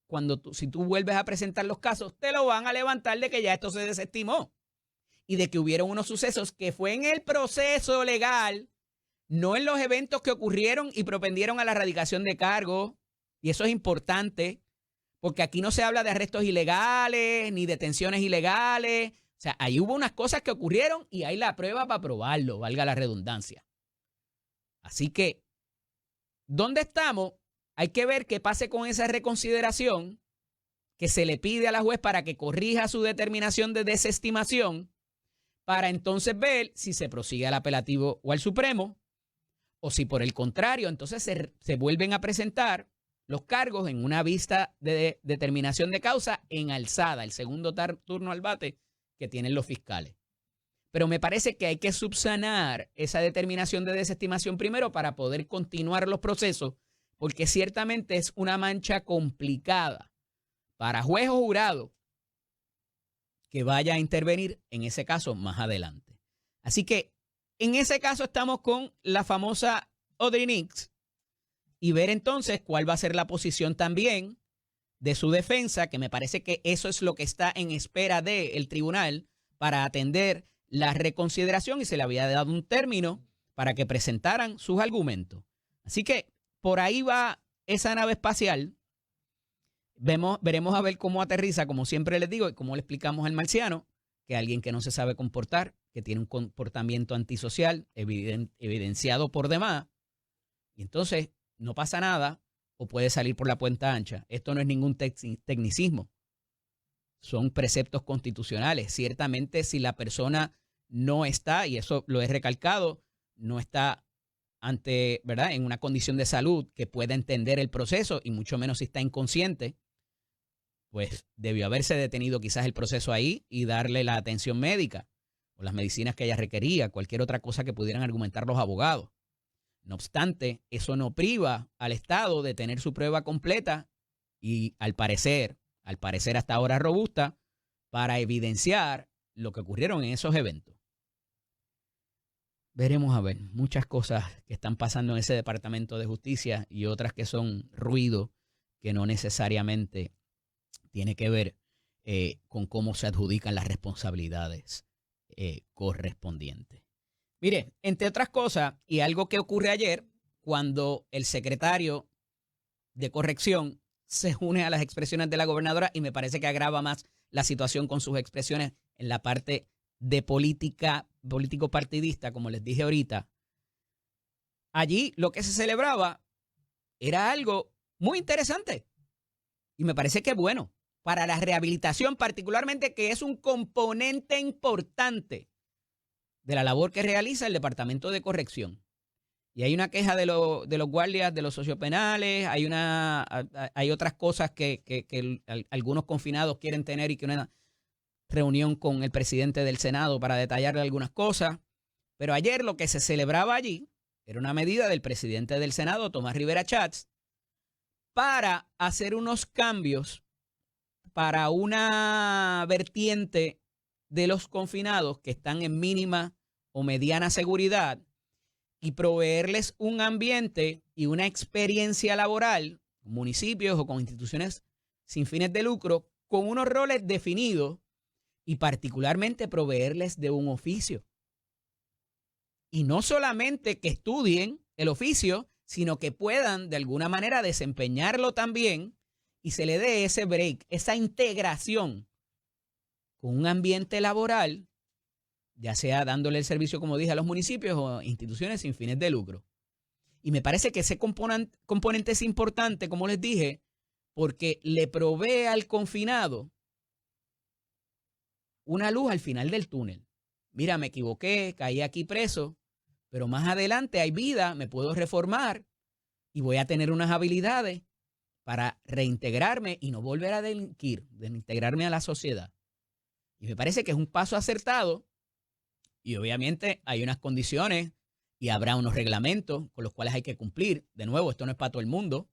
si tú vuelves a presentar los casos, te lo van a levantar de que ya esto se desestimó y de que hubieron unos sucesos que fue en el proceso legal, no en los eventos que ocurrieron y propendieron a la erradicación de cargos. Y eso es importante porque aquí no se habla de arrestos ilegales ni detenciones ilegales. O sea, ahí hubo unas cosas que ocurrieron y hay la prueba para probarlo, valga la redundancia. Así que, ¿dónde estamos? Hay que ver qué pase con esa reconsideración que se le pide a la juez para que corrija su determinación de desestimación, para entonces ver si se prosigue al apelativo o al Supremo, o si por el contrario, entonces se vuelven a presentar los cargos en una vista de determinación de causa en alzada, el segundo turno al bate que tienen los fiscales. Pero me parece que hay que subsanar esa determinación de desestimación primero para poder continuar los procesos, porque ciertamente es una mancha complicada para juez o jurado que vaya a intervenir en ese caso más adelante. Así que en ese caso estamos con la famosa Audrey Nix y ver entonces cuál va a ser la posición también de su defensa, que me parece que eso es lo que está en espera del tribunal para atender la reconsideración y se le había dado un término para que presentaran sus argumentos. Así que por ahí va esa nave espacial. Veremos a ver cómo aterriza, como siempre les digo, y cómo le explicamos al marciano, que alguien que no se sabe comportar, que tiene un comportamiento antisocial evidenciado por demás, y entonces no pasa nada o puede salir por la puerta ancha. Esto no es ningún tecnicismo. Son preceptos constitucionales. Ciertamente, si la persona no está, y eso lo he recalcado, no está ante, ¿verdad?, en una condición de salud que pueda entender el proceso, y mucho menos si está inconsciente, pues debió haberse detenido quizás el proceso ahí y darle la atención médica o las medicinas que ella requería, cualquier otra cosa que pudieran argumentar los abogados. No obstante, eso no priva al Estado de tener su prueba completa y al parecer hasta ahora robusta, para evidenciar lo que ocurrieron en esos eventos. Veremos a ver muchas cosas que están pasando en ese Departamento de Justicia y otras que son ruido que no necesariamente tiene que ver con cómo se adjudican las responsabilidades correspondientes. Mire, entre otras cosas, y algo que ocurre ayer, cuando el secretario de Corrección se une a las expresiones de la gobernadora, y me parece que agrava más la situación con sus expresiones en la parte de político partidista, como les dije ahorita. Allí lo que se celebraba era algo muy interesante y me parece que es bueno para la rehabilitación, particularmente, que es un componente importante de la labor que realiza el Departamento de Corrección. Y hay una queja de los guardias, de los sociopenales, hay otras cosas que algunos confinados quieren tener, y que una reunión con el presidente del Senado para detallarle algunas cosas. Pero ayer lo que se celebraba allí era una medida del presidente del Senado, Tomás Rivera Chats, para hacer unos cambios para una vertiente de los confinados que están en mínima o mediana seguridad, y proveerles un ambiente y una experiencia laboral con municipios o con instituciones sin fines de lucro, con unos roles definidos, y particularmente proveerles de un oficio. Y no solamente que estudien el oficio, sino que puedan de alguna manera desempeñarlo también, y se le dé ese break, esa integración con un ambiente laboral, ya sea dándole el servicio, como dije, a los municipios o instituciones sin fines de lucro. Y me parece que ese componente es importante, como les dije, porque le provee al confinado una luz al final del túnel. Mira, me equivoqué, caí aquí preso, pero más adelante hay vida, me puedo reformar y voy a tener unas habilidades para reintegrarme y no volver a delinquir, reintegrarme a la sociedad. Y me parece que es un paso acertado. Y obviamente hay unas condiciones y habrá unos reglamentos con los cuales hay que cumplir. De nuevo, esto no es para todo el mundo.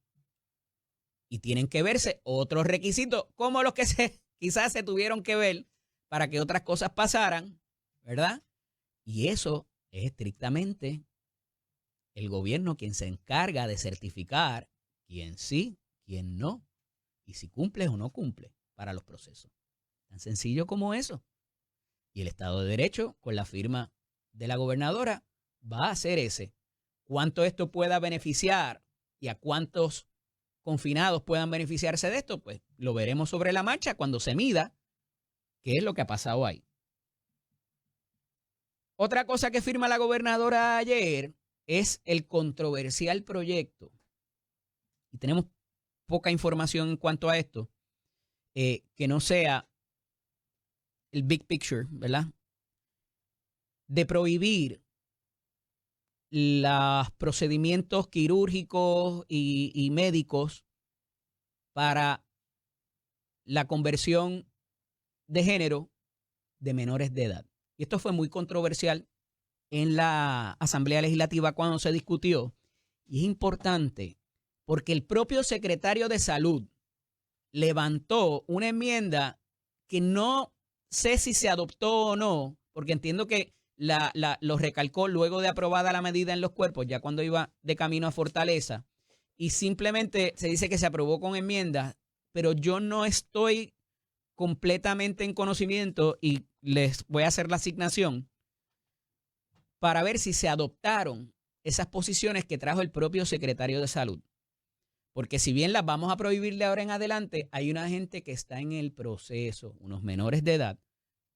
Y tienen que verse otros requisitos como los que quizás se tuvieron que ver para que otras cosas pasaran, ¿verdad? Y eso es estrictamente el gobierno quien se encarga de certificar quién sí, quién no, y si cumple o no cumple para los procesos. Tan sencillo como eso. Y el Estado de Derecho, con la firma de la gobernadora, va a hacer ese. ¿Cuánto esto pueda beneficiar y a cuántos confinados puedan beneficiarse de esto? Pues lo veremos sobre la marcha cuando se mida qué es lo que ha pasado ahí. Otra cosa que firma la gobernadora ayer es el controversial proyecto. Y tenemos poca información en cuanto a esto, que no sea el big picture, ¿verdad? De prohibir los procedimientos quirúrgicos y médicos para la conversión de género de menores de edad. Y esto fue muy controversial en la Asamblea Legislativa cuando se discutió. Y es importante porque el propio secretario de Salud levantó una enmienda que no sé si se adoptó o no, porque entiendo que lo recalcó luego de aprobada la medida en los cuerpos, ya cuando iba de camino a Fortaleza, y simplemente se dice que se aprobó con enmiendas, pero yo no estoy completamente en conocimiento, y les voy a hacer la asignación para ver si se adoptaron esas posiciones que trajo el propio secretario de Salud. Porque si bien las vamos a prohibir de ahora en adelante, hay una gente que está en el proceso, unos menores de edad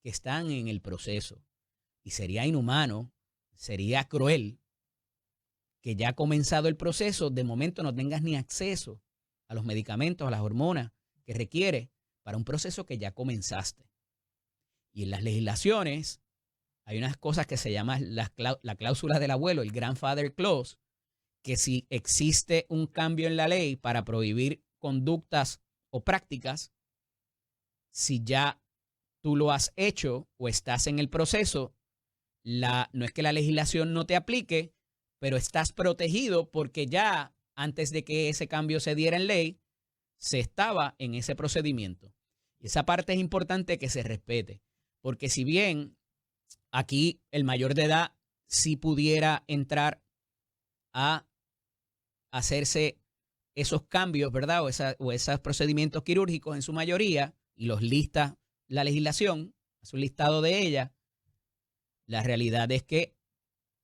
que están en el proceso. Y sería inhumano, sería cruel que ya ha comenzado el proceso, de momento no tengas ni acceso a los medicamentos, a las hormonas que requiere para un proceso que ya comenzaste. Y en las legislaciones hay unas cosas que se llaman la cláusula del abuelo, el grandfather clause, que si existe un cambio en la ley para prohibir conductas o prácticas, si ya tú lo has hecho o estás en el proceso, no es que la legislación no te aplique, pero estás protegido porque ya antes de que ese cambio se diera en ley, se estaba en ese procedimiento. Y esa parte es importante que se respete, porque si bien aquí el mayor de edad sí pudiera entrar a hacerse esos cambios, ¿verdad? O esos procedimientos quirúrgicos en su mayoría, y los lista la legislación, hace un listado de ellas, la realidad es que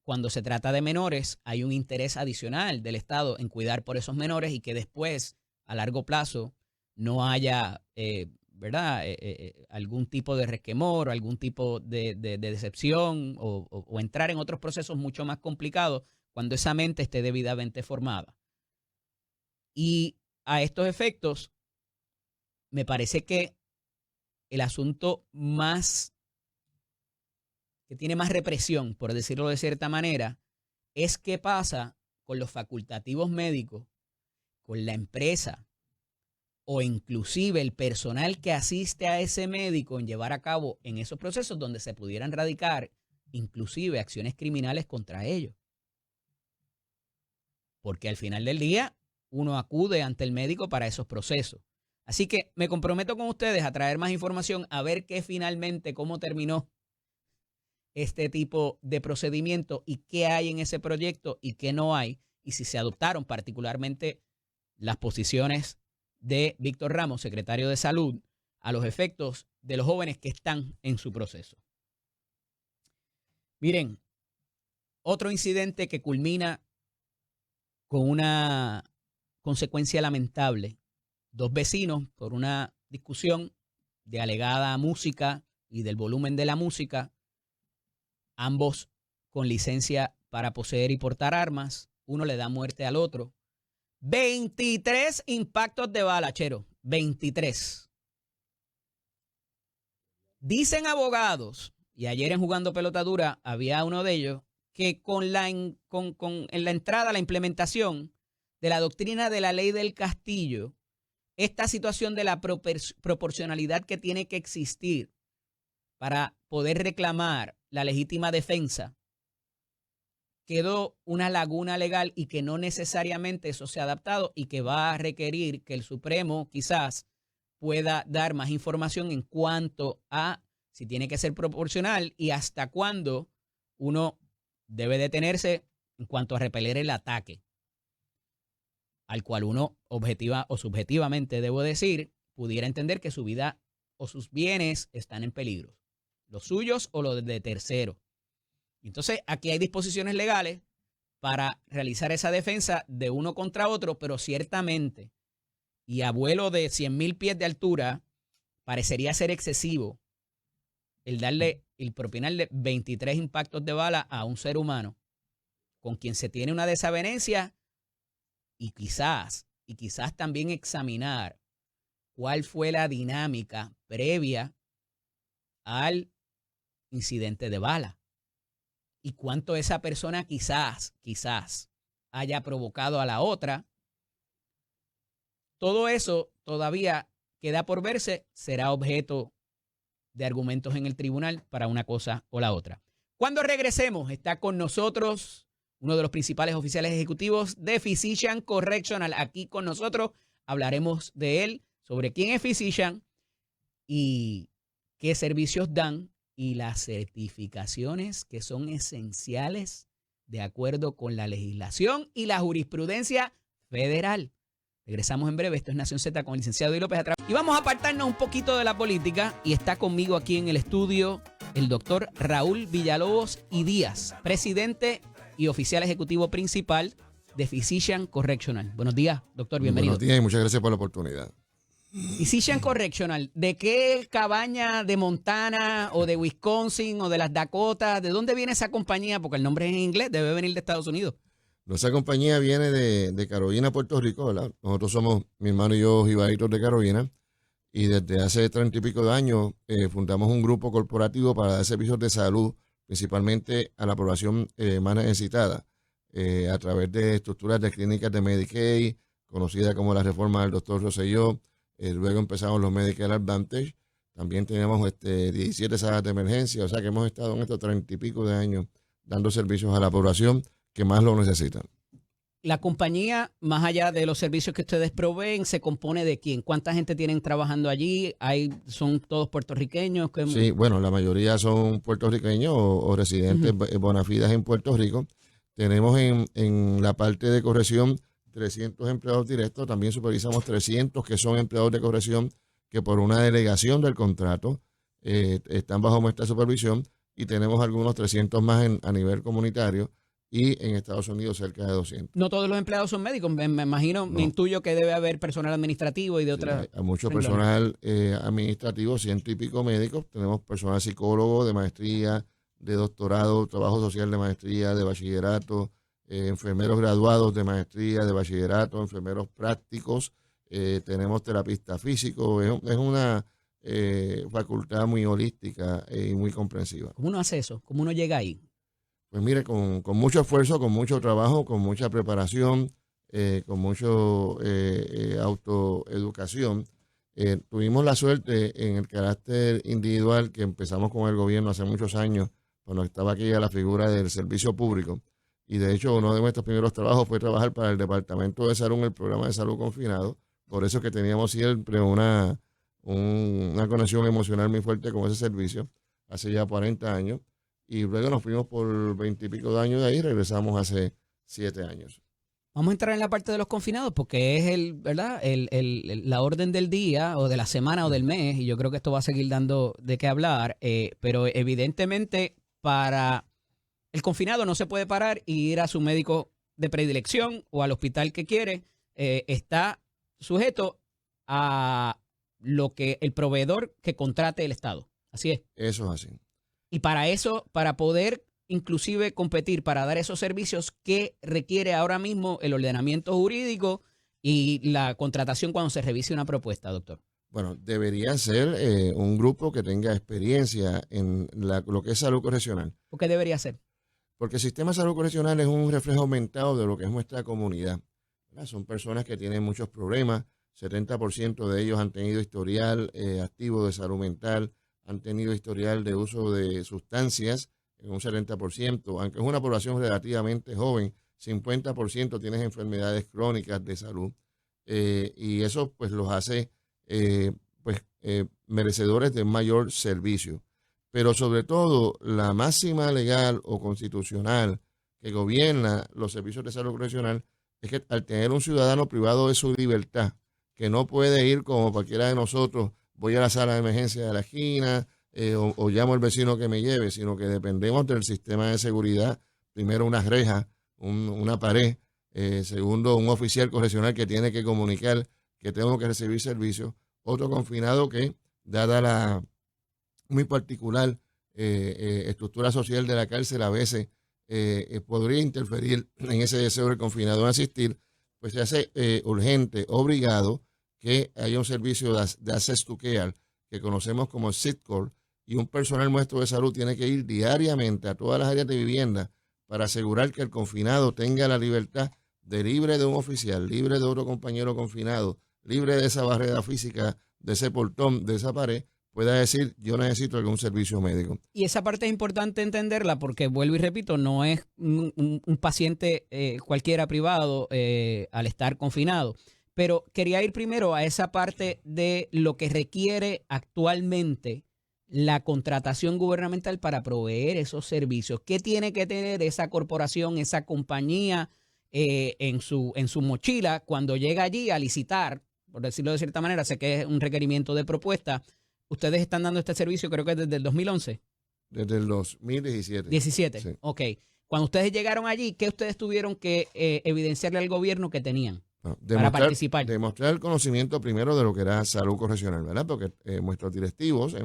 cuando se trata de menores hay un interés adicional del Estado en cuidar por esos menores y que después, a largo plazo, no haya, ¿verdad? Algún tipo de resquemor o algún tipo de decepción o entrar en otros procesos mucho más complicados cuando esa mente esté debidamente formada. Y a estos efectos, me parece que el asunto que tiene más represión, por decirlo de cierta manera, es qué pasa con los facultativos médicos, con la empresa o inclusive el personal que asiste a ese médico en llevar a cabo en esos procesos donde se pudieran radicar inclusive acciones criminales contra ellos. Porque al final del día uno acude ante el médico para esos procesos. Así que me comprometo con ustedes a traer más información, a ver qué finalmente, cómo terminó este tipo de procedimiento y qué hay en ese proyecto y qué no hay, y si se adoptaron particularmente las posiciones de Víctor Ramos, secretario de Salud, a los efectos de los jóvenes que están en su proceso. Miren, otro incidente que culmina con una consecuencia lamentable. 2 vecinos, por una discusión de alegada música y del volumen de la música, ambos con licencia para poseer y portar armas, uno le da muerte al otro. 23 impactos de bala, Chero, 23. Dicen abogados, y ayer en Jugando Pelota Dura había uno de ellos, que en la entrada, la implementación de la doctrina de la ley del castillo, esta situación de la proporcionalidad que tiene que existir para poder reclamar la legítima defensa, quedó una laguna legal y que no necesariamente eso se ha adaptado y que va a requerir que el Supremo quizás pueda dar más información en cuanto a si tiene que ser proporcional y hasta cuándo uno debe detenerse en cuanto a repeler el ataque, al cual uno objetiva o subjetivamente, debo decir, pudiera entender que su vida o sus bienes están en peligro, los suyos o los de terceros. Entonces, aquí hay disposiciones legales para realizar esa defensa de uno contra otro, pero ciertamente, y a vuelo de 100,000 pies de altura, parecería ser excesivo el propinarle 23 impactos de bala a un ser humano con quien se tiene una desavenencia y quizás también examinar cuál fue la dinámica previa al incidente de bala y cuánto esa persona quizás haya provocado a la otra. Todo eso todavía queda por verse, será objeto de argumentos en el tribunal para una cosa o la otra. Cuando regresemos, está con nosotros uno de los principales oficiales ejecutivos de Physician Correctional. Aquí con nosotros hablaremos de él, sobre quién es Physician y qué servicios dan y las certificaciones que son esenciales de acuerdo con la legislación y la jurisprudencia federal. Regresamos en breve. Esto es Nación Z con el licenciado Eddie López atrás. Y vamos a apartarnos un poquito de la política. Y está conmigo aquí en el estudio el doctor Raúl Villalobos y Díaz, presidente y oficial ejecutivo principal de Physicians Correctional. Buenos días, doctor, bienvenido. Buenos días y muchas gracias por la oportunidad. Physicians Correctional, ¿de qué cabaña de Montana o de Wisconsin o de las Dakotas? ¿De dónde viene esa compañía? Porque el nombre es en inglés, debe venir de Estados Unidos. Nuestra compañía viene de Carolina, Puerto Rico, ¿verdad? Nosotros somos, mi hermano y yo, jibaritos de Carolina, y desde hace 30 y pico de años fundamos un grupo corporativo para dar servicios de salud, principalmente a la población más necesitada, a través de estructuras de clínicas de Medicaid, conocida como la reforma del doctor Rosselló. Luego empezamos los Medicare Advantage. También tenemos 17 salas de emergencia. O sea que hemos estado en estos 30 y pico de años dando servicios a la población que más lo necesitan. La compañía, más allá de los servicios que ustedes proveen, ¿se compone de quién? ¿Cuánta gente tienen trabajando allí? ¿Son todos puertorriqueños? Sí, bueno, la mayoría son puertorriqueños o residentes bona fides en Puerto Rico. Tenemos en la parte de corrección 300 empleados directos, también supervisamos 300 que son empleados de corrección que por una delegación del contrato están bajo nuestra supervisión, y tenemos algunos 300 más a nivel comunitario, y en Estados Unidos cerca de 200. No todos los empleados son médicos, me imagino, me intuyo que debe haber personal administrativo y de otras. Hay mucho personal administrativo, 100 y pico médicos, tenemos personal psicólogo de maestría, de doctorado, trabajo social de maestría, de bachillerato, enfermeros graduados de maestría, de bachillerato, enfermeros prácticos, tenemos terapista físico. Es una facultad muy holística y muy comprensiva. ¿Cómo uno hace eso? ¿Cómo uno llega ahí? Pues mire, con mucho esfuerzo, con mucho trabajo, con mucha preparación, con mucho autoeducación. Tuvimos la suerte en el carácter individual que empezamos con el gobierno hace muchos años, cuando estaba aquí la figura del servicio público. Y de hecho, uno de nuestros primeros trabajos fue trabajar para el Departamento de Salud en el programa de salud confinado. Por eso que teníamos siempre una conexión emocional muy fuerte con ese servicio, hace ya 40 años. Y luego nos fuimos por 20 y pico de años de ahí y regresamos hace 7 años. Vamos a entrar en la parte de los confinados porque es ¿verdad? La orden del día o de la semana o del mes, y yo creo que esto va a seguir dando de qué hablar, pero evidentemente para el confinado no se puede parar y ir a su médico de predilección o al hospital que quiere. Está sujeto a lo que el proveedor que contrate el Estado. Así es. Eso es así. Y para eso, para poder inclusive competir, para dar esos servicios, ¿qué requiere ahora mismo el ordenamiento jurídico y la contratación cuando se revise una propuesta, doctor? Bueno, debería ser un grupo que tenga experiencia en lo que es salud correccional. ¿Por qué debería ser? Porque el sistema de salud correccional es un reflejo aumentado de lo que es nuestra comunidad. Son personas que tienen muchos problemas. 70% de ellos han tenido historial activo de salud mental, han tenido historial de uso de sustancias en un 70%, aunque es una población relativamente joven, 50% tienen enfermedades crónicas de salud, y eso pues los hace merecedores de mayor servicio. Pero sobre todo, la máxima legal o constitucional que gobierna los servicios de salud correccional es que al tener un ciudadano privado de su libertad, que no puede ir como cualquiera de nosotros, voy a la sala de emergencia de la esquina o llamo al vecino que me lleve, sino que dependemos del sistema de seguridad. Primero, una reja, una pared. Segundo, un oficial correccional que tiene que comunicar que tengo que recibir servicio. Otro confinado que, dada la muy particular estructura social de la cárcel, a veces podría interferir en ese deseo del confinado en asistir, pues se hace urgente, obligado, que haya un servicio de Access to Care que conocemos como SITCOR, y un personal nuestro de salud tiene que ir diariamente a todas las áreas de vivienda para asegurar que el confinado tenga la libertad de, libre de un oficial, libre de otro compañero confinado, libre de esa barrera física, de ese portón, de esa pared, pueda decir yo necesito algún servicio médico. Y esa parte es importante entenderla porque, vuelvo y repito, no es un paciente cualquiera privado al estar confinado. Pero quería ir primero a esa parte de lo que requiere actualmente la contratación gubernamental para proveer esos servicios. ¿Qué tiene que tener esa corporación, esa compañía en su mochila cuando llega allí a licitar? Por decirlo de cierta manera, sé que es un requerimiento de propuesta. Ustedes están dando este servicio creo que desde el 2011. Desde el 2017. 17, Sí. ok. Cuando ustedes llegaron allí, ¿qué ustedes tuvieron que evidenciarle al gobierno que tenían para participar? Demostrar el conocimiento primero de lo que era salud correccional, ¿verdad? Porque nuestros directivos,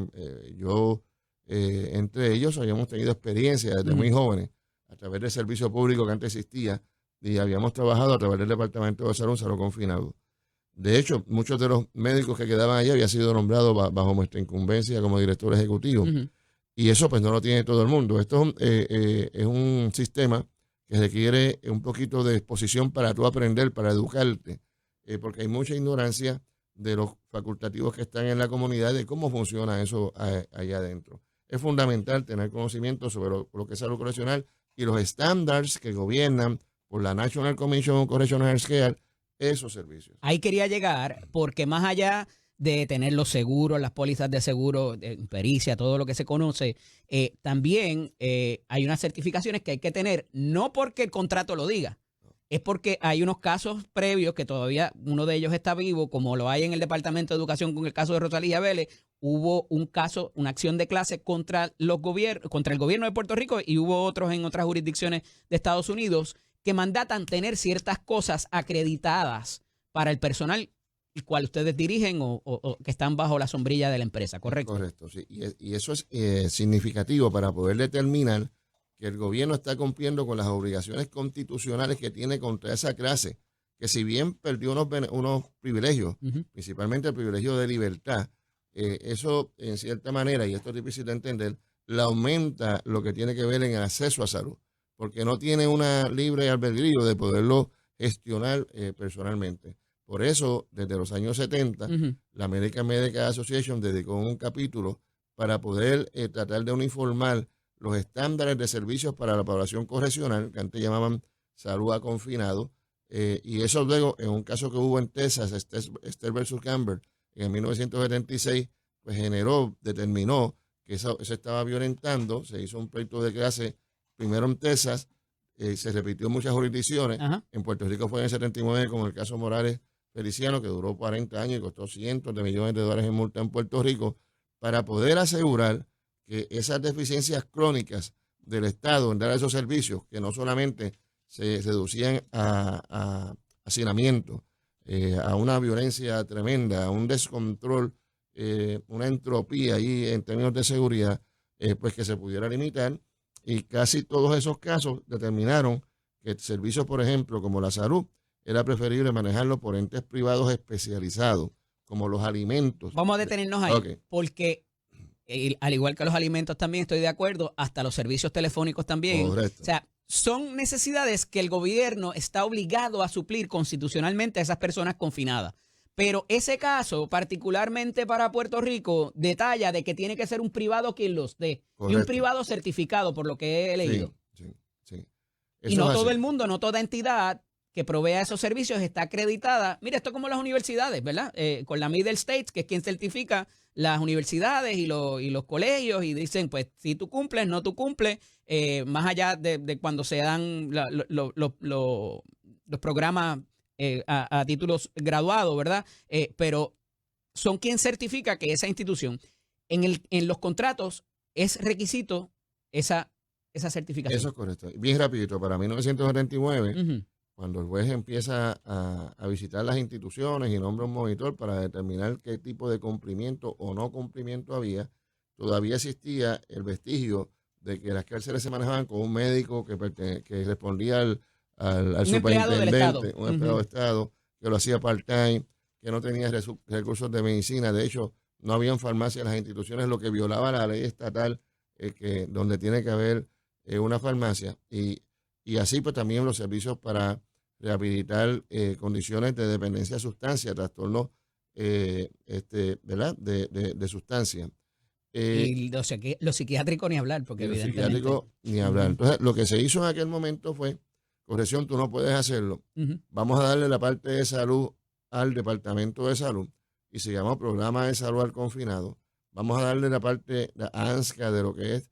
entre ellos, habíamos tenido experiencia desde muy jóvenes a través del servicio público que antes existía y habíamos trabajado a través del Departamento de Salud confinado. De hecho, muchos de los médicos que quedaban allí habían sido nombrados bajo nuestra incumbencia como director ejecutivo. Y eso pues no lo tiene todo el mundo. Esto es un sistema que requiere un poquito de exposición para tú aprender, para educarte, porque hay mucha ignorancia de los facultativos que están en la comunidad de cómo funciona eso allá adentro. Es fundamental tener conocimiento sobre lo que es salud correccional y los estándares que gobiernan por la National Commission on Correctional Healthcare esos servicios. Ahí quería llegar porque más allá de tener los seguros, las pólizas de seguro, pericia, todo lo que se conoce, también hay unas certificaciones que hay que tener, no porque el contrato lo diga, es porque hay unos casos previos que todavía uno de ellos está vivo, como lo hay en el Departamento de Educación con el caso de Rosalía Vélez. Hubo un caso, una acción de clase contra contra el gobierno de Puerto Rico y hubo otros en otras jurisdicciones de Estados Unidos que mandatan tener ciertas cosas acreditadas para el personal el cual ustedes dirigen o que están bajo la sombrilla de la empresa, ¿correcto? Correcto, sí. Y eso es significativo para poder determinar que el gobierno está cumpliendo con las obligaciones constitucionales que tiene contra esa clase, que si bien perdió unos privilegios, principalmente el privilegio de libertad, eso en cierta manera, y esto es difícil de entender, le aumenta lo que tiene que ver en el acceso a salud, porque no tiene una libre albedrío de poderlo gestionar personalmente. Por eso, desde los años 70, la American Medical Association dedicó un capítulo para poder tratar de uniformar los estándares de servicios para la población correccional, que antes llamaban salud a confinado, y eso luego, en un caso que hubo en Texas, Esther versus Camber, en 1976, pues determinó que eso se estaba violentando, se hizo un pleito de clase primero en Texas, se repitió en muchas jurisdicciones, en Puerto Rico fue en el 79 con el caso Morales Feliciano, que duró 40 años y costó cientos de millones de dólares en multa en Puerto Rico, para poder asegurar que esas deficiencias crónicas del Estado en dar esos servicios, que no solamente se reducían a hacinamiento, a una violencia tremenda, a un descontrol, una entropía ahí en términos de seguridad, pues que se pudiera limitar. Y casi todos esos casos determinaron que servicios, por ejemplo, como la salud, era preferible manejarlo por entes privados especializados, como los alimentos. Vamos a detenernos ahí, porque al igual que los alimentos también estoy de acuerdo, hasta los servicios telefónicos también. Correcto. O sea, son necesidades que el gobierno está obligado a suplir constitucionalmente a esas personas confinadas. Pero ese caso, particularmente para Puerto Rico, detalla de que tiene que ser un privado quien los dé. Correcto. Y un privado certificado, por lo que he leído. Sí. Y no todo el mundo, no toda entidad que provea esos servicios está acreditada. Mira, esto es como las universidades, ¿verdad? Con la Middle States, que es quien certifica las universidades y los colegios, y dicen, pues, si tú cumples, no tú cumples, más allá de cuando se dan los programas a títulos graduados, ¿verdad? Pero son quien certifica que esa institución, en los contratos, es requisito esa certificación. Eso es correcto. Bien rapidito, para 1979, cuando el juez empieza a visitar las instituciones y nombra un monitor para determinar qué tipo de cumplimiento o no cumplimiento había, todavía existía el vestigio de que las cárceles se manejaban con un médico que respondía al superintendente, un empleado de Estado, que lo hacía part-time, que no tenía recursos de medicina. De hecho, no habían farmacias en las instituciones, lo que violaba la ley estatal, donde tiene que haber una farmacia. Y así pues también los servicios para rehabilitar condiciones de dependencia de sustancia, trastornos ¿verdad? de sustancia. Y los psiquiátricos ni hablar, porque evidentemente... Los psiquiátricos ni hablar. Entonces, lo que se hizo en aquel momento fue, corrección, tú no puedes hacerlo. Vamos a darle la parte de salud al Departamento de Salud, y se llama Programa de Salud al Confinado. Vamos a darle la parte de ANSCA de lo que es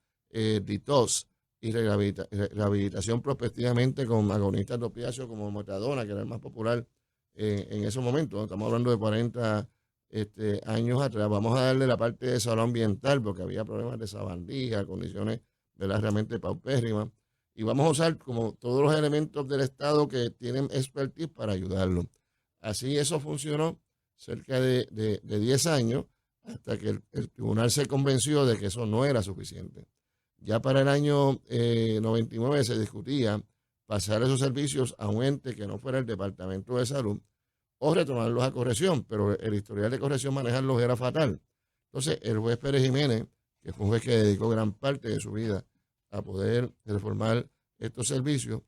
DITOS, y rehabilitación prospectivamente con agonistas de opiáceos como metadona, que era el más popular en esos momentos. Estamos hablando de 40 años atrás. Vamos a darle la parte de salud ambiental porque había problemas de sabandija, condiciones, ¿verdad?, realmente paupérrimas. Y vamos a usar como todos los elementos del Estado que tienen expertise para ayudarlo. Así eso funcionó cerca de 10 años hasta que el tribunal se convenció de que eso no era suficiente. Ya para el año 99 se discutía pasar esos servicios a un ente que no fuera el Departamento de Salud o retomarlos a corrección, pero el historial de corrección manejarlos era fatal. Entonces el juez Pérez Jiménez, que fue un juez que dedicó gran parte de su vida a poder reformar estos servicios,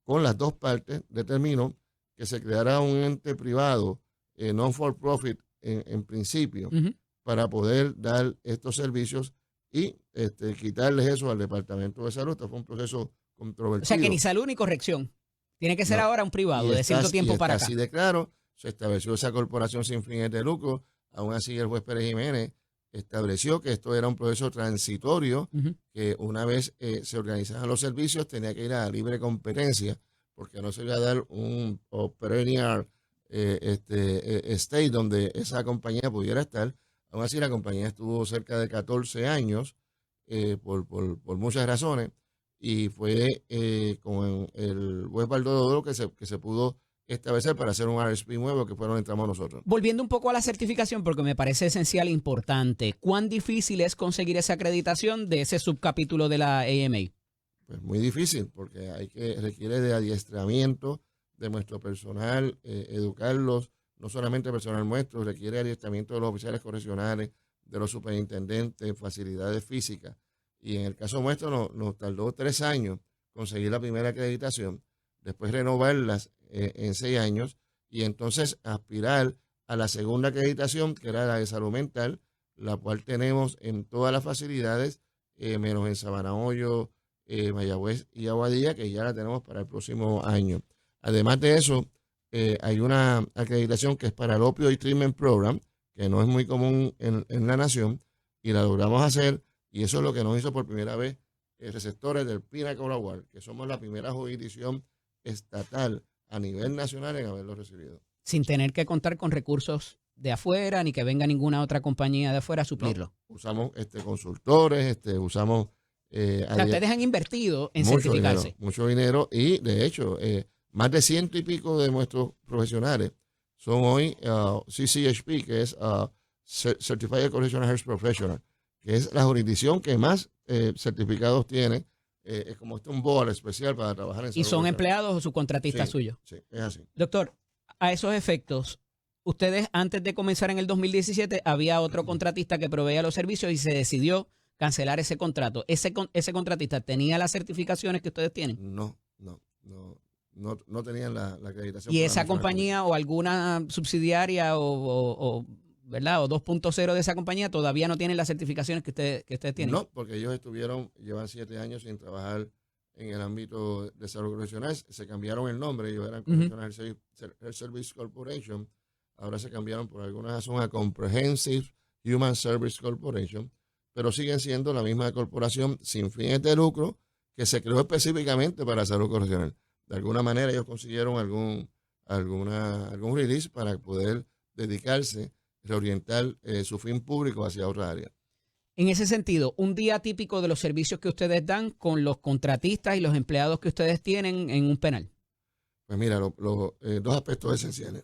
con las dos partes determinó que se creara un ente privado, non for profit en principio, para poder dar estos servicios y quitarles eso al Departamento de Salud. Esto fue un proceso controvertido. O sea que ni salud ni corrección. Tiene que ser ahora un privado de cierto tiempo para acá. Así de claro, se estableció esa corporación sin fines de lucro. Aún así el juez Pérez Jiménez estableció que esto era un proceso transitorio, que una vez se organizaban los servicios tenía que ir a libre competencia, porque no se iba a dar un perennial state donde esa compañía pudiera estar. Aún así la compañía estuvo cerca de 14 años por muchas razones, y fue con el juez Baldodoro que se pudo establecer para hacer un RSP nuevo, que fue donde entramos nosotros. Volviendo un poco a la certificación, porque me parece esencial e importante, ¿cuán difícil es conseguir esa acreditación de ese subcapítulo de la AMA? Pues muy difícil, porque requiere de adiestramiento de nuestro personal, educarlos, no solamente personal nuestro, requiere adiestramiento de los oficiales correccionales, de los superintendentes, facilidades físicas. Y en el caso nuestro nos tardó 3 años conseguir la primera acreditación, después renovarlas en 6 años y entonces aspirar a la segunda acreditación, que era la de salud mental, la cual tenemos en todas las facilidades, menos en Sabana Hoyo, Mayagüez y Aguadilla, que ya la tenemos para el próximo año. Además de eso, hay una acreditación que es para el Opioid Treatment Program, que no es muy común en la nación, y la logramos hacer, y eso es lo que nos hizo por primera vez receptores del Pinnacle Award, que somos la primera jurisdicción estatal a nivel nacional en haberlo recibido. Sin tener que contar con recursos de afuera, ni que venga ninguna otra compañía de afuera a suplirlo. No, usamos consultores, usamos... o sea, ustedes han invertido en certificarse. Mucho dinero, y de hecho, más de 100 y pico de nuestros profesionales son hoy CCHP, que es Certified Correctional Health Professional, que es la jurisdicción que más certificados tiene. Es como un board especial para trabajar en salud. ¿Y son empleados o subcontratistas suyos? Sí, es así. Doctor, a esos efectos, ustedes antes de comenzar en el 2017 había otro contratista que proveía los servicios y se decidió cancelar ese contrato. ¿Ese contratista tenía las certificaciones que ustedes tienen? No tenían la acreditación. ¿Y esa compañía o alguna subsidiaria o ¿verdad? O 2.0 de esa compañía todavía no tienen las certificaciones que ustedes tienen? No, porque ellos llevan 7 años sin trabajar en el ámbito de salud correccional. Se cambiaron el nombre, ellos eran Correctional Health Service Corporation. Ahora se cambiaron por alguna razón a Comprehensive Human Service Corporation, pero siguen siendo la misma corporación sin fines de lucro que se creó específicamente para salud correccional. De alguna manera ellos consiguieron algún release para poder dedicarse, reorientar su fin público hacia otra área. En ese sentido, un día típico de los servicios que ustedes dan con los contratistas y los empleados que ustedes tienen en un penal. Pues mira, los 2 aspectos esenciales.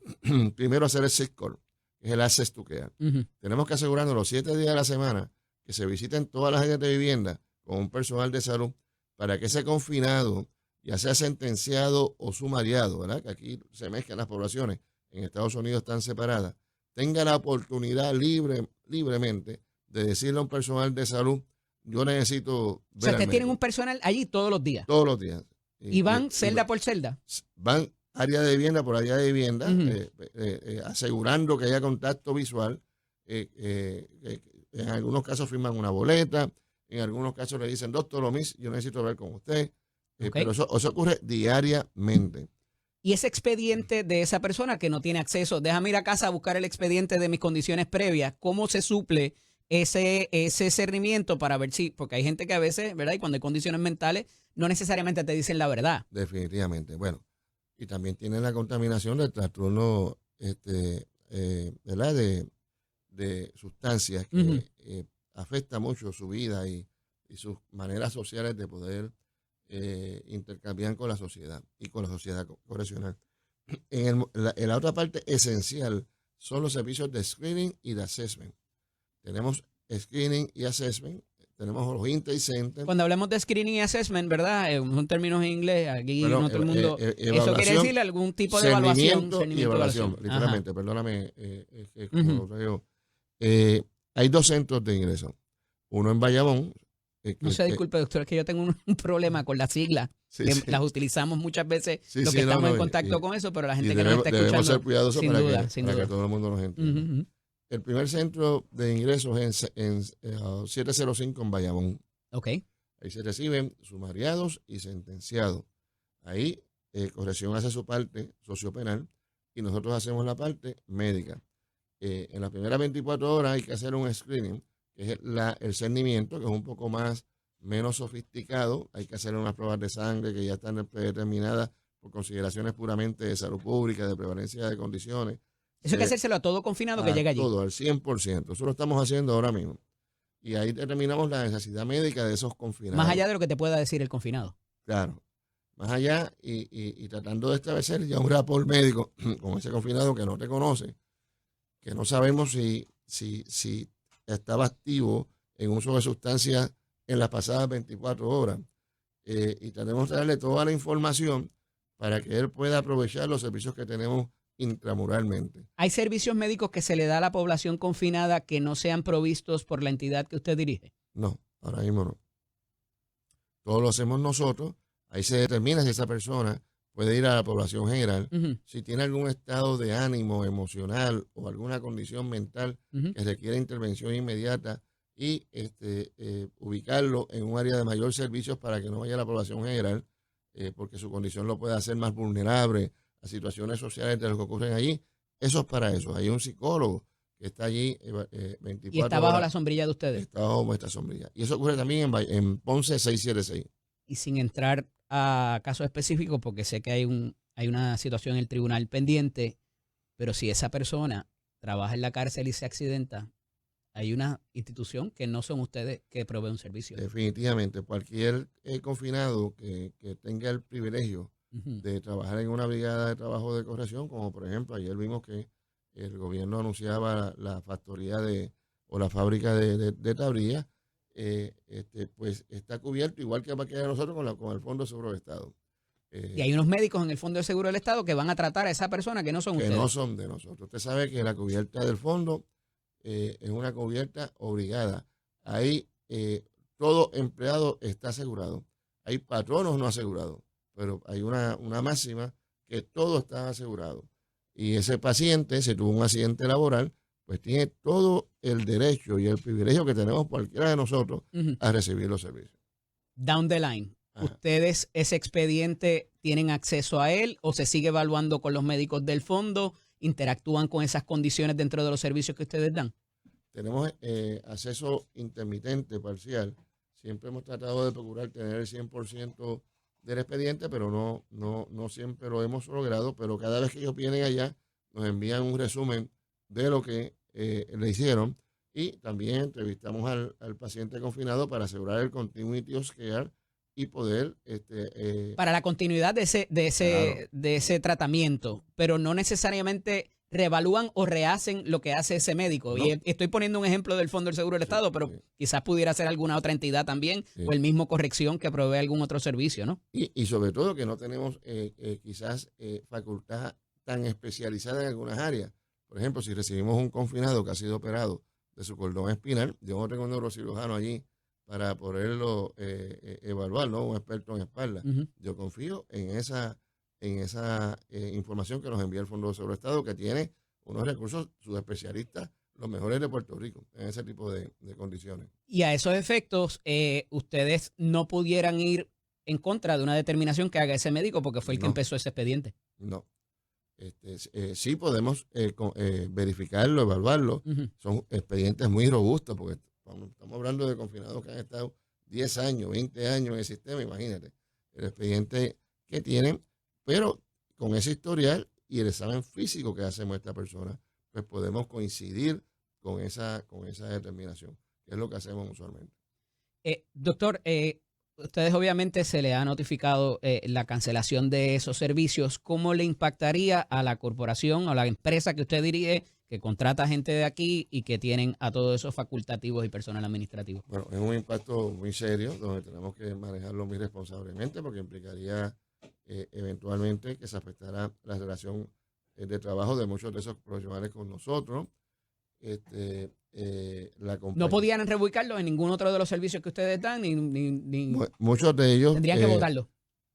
Primero, hacer el SICCOR, que es el Access to Care. Tenemos que asegurarnos los 7 días de la semana que se visiten todas las áreas de vivienda con un personal de salud para que ese confinado, ya sea sentenciado o sumariado, ¿verdad?, que aquí se mezclan las poblaciones, en Estados Unidos están separadas, tenga la oportunidad libremente de decirle a un personal de salud, yo necesito ver. O sea, ustedes tienen un personal allí todos los días. Todos los días. ¿Y van celda por celda? Van área de vivienda por área de vivienda, asegurando que haya contacto visual. En algunos casos firman una boleta, en algunos casos le dicen, doctor Omis, yo necesito hablar con usted. Pero eso ocurre diariamente. Y ese expediente de esa persona que no tiene acceso, déjame ir a casa a buscar el expediente de mis condiciones previas, ¿cómo se suple ese cernimiento para ver si, porque hay gente que a veces, ¿verdad? Y cuando hay condiciones mentales, no necesariamente te dicen la verdad. Definitivamente. Bueno, y también tienen la contaminación del trastorno, ¿verdad?, de sustancias que Ujú. afecta mucho su vida y sus maneras sociales de poder intercambiar con la sociedad y con la sociedad correccional. En la otra parte esencial son los servicios de screening y de assessment. Tenemos screening y assessment, tenemos los intake centers. Cuando hablamos de screening y assessment, ¿verdad? Son términos en inglés, aquí Bueno, no todo el mundo. Eso quiere evaluación, decir algún tipo de evaluación, cernimiento y cernimiento de evaluación. evaluación. Ajá. Literalmente, perdóname, es como Ujú. lo traigo. Hay 2 centros de ingreso. Uno en Bayamón. No se disculpe, doctor, es que yo tengo un problema con las siglas, Sí, que sí, las utilizamos muchas veces, sí, los sí, que no, estamos en no, contacto con eso, pero la y gente que nos está debemos ser escuchando, cuidadosos sin duda, sin para que duda. todo el mundo nos entienda. Ujú, ujú. El primer centro de ingresos es en 705 en Bayamón. Ok. Ahí se reciben sumariados y sentenciados. Ahí corrección hace su parte sociopenal y nosotros hacemos la parte médica. En las primeras 24 horas hay que hacer un screening, que es el cernimiento, que es un poco menos sofisticado. Hay que hacer unas pruebas de sangre que ya están predeterminadas por consideraciones puramente de salud pública, de prevalencia de condiciones. Eso hay que hacérselo a todo confinado que A llegue allí. todo, al 100%. Eso lo estamos haciendo ahora mismo. Y ahí determinamos la necesidad médica de esos confinados. Más allá de lo que te pueda decir el confinado. Claro. Más allá y tratando de establecer ya un rapport médico con ese confinado que no te conoce, que no sabemos si estaba activo en uso de sustancias en las pasadas 24 horas. Y tratamos de darle toda la información para que él pueda aprovechar los servicios que tenemos intramuralmente. ¿Hay servicios médicos que se le da a la población confinada que no sean provistos por la entidad que usted dirige? No, ahora mismo no. Todo lo hacemos nosotros. Ahí se determina si esa persona puede ir a la población general, Ujú, si tiene algún estado de ánimo emocional o alguna condición mental ujú. que requiere intervención inmediata y ubicarlo en un área de mayor servicios para que no vaya a la población general, porque su condición lo puede hacer más vulnerable a situaciones sociales de lo que ocurren allí. Eso es para eso. Hay un psicólogo que está allí Y 24 está bajo horas, la sombrilla de ustedes. está bajo nuestra sombrilla. Y eso ocurre también en Ponce 676. Y sin entrar a casos específicos, porque sé que hay una situación en el tribunal pendiente, pero si esa persona trabaja en la cárcel y se accidenta, hay una institución que no son ustedes que provee un servicio. Definitivamente, cualquier confinado que tenga el privilegio Ujú. de trabajar en una brigada de trabajo de corrección, como por ejemplo ayer vimos que el gobierno anunciaba la factoría o la fábrica de tablillas, pues está cubierto igual que va a quedar nosotros con el Fondo de Seguro de Estado. Y hay unos médicos en el Fondo de Seguro del Estado que van a tratar a esa persona que no son Que no ustedes. son de nosotros. Usted sabe que la cubierta del fondo es una cubierta obligada. Ahí todo empleado está asegurado. Hay patronos no asegurados, pero hay una máxima que todo está asegurado. Y ese paciente, si tuvo un accidente laboral, pues tiene todo el derecho y el privilegio que tenemos cualquiera de nosotros Ujú. a recibir los servicios. Down the line. Ajá. ¿Ustedes ese expediente tienen acceso a él o se sigue evaluando con los médicos del fondo? ¿Interactúan con esas condiciones dentro de los servicios que ustedes dan? Tenemos acceso intermitente, parcial. Siempre hemos tratado de procurar tener el 100% del expediente, pero no siempre lo hemos logrado. Pero cada vez que ellos vienen allá, nos envían un resumen de lo que le hicieron. Y también entrevistamos al paciente confinado para asegurar el continuity of care y poder Para la continuidad claro, de ese tratamiento, pero no necesariamente reevalúan o rehacen lo que hace ese médico. Y ¿no? estoy poniendo un ejemplo del Fondo del Seguro del Sí, Estado, pero sí, quizás pudiera ser alguna otra entidad también o sí. el mismo corrección que provee algún otro servicio, ¿no? Y sobre todo que no tenemos quizás facultad tan especializada en algunas áreas. Por ejemplo, si recibimos un confinado que ha sido operado de su cordón espinal, yo no tengo un neurocirujano allí para poderlo evaluar, ¿no? Un experto en espalda. Ujú. Yo confío en esa información que nos envía el Fondo de Seguro de Estado, que tiene unos recursos, sus especialistas, los mejores de Puerto Rico, en ese tipo de condiciones. Y a esos efectos, ustedes no pudieran ir en contra de una determinación que haga ese médico porque fue el que No, empezó ese expediente. no. Sí podemos verificarlo, evaluarlo. Ujú. Son expedientes muy robustos porque estamos hablando de confinados que han estado 10 años, 20 años en el sistema, imagínate el expediente que tienen, pero con ese historial y el examen físico que hacemos esta persona, pues podemos coincidir con esa determinación, que es lo que hacemos usualmente. Doctor, ustedes obviamente se le ha notificado la cancelación de esos servicios. ¿Cómo le impactaría a la corporación o a la empresa que usted dirige, que contrata gente de aquí y que tienen a todos esos facultativos y personal administrativo? Bueno, es un impacto muy serio donde tenemos que manejarlo muy responsablemente porque implicaría eventualmente que se afectara la relación de trabajo de muchos de esos profesionales con nosotros. La ¿No compañía, podían reubicarlos en ningún otro de los servicios que ustedes dan? muchos de ellos Tendrían que votarlo.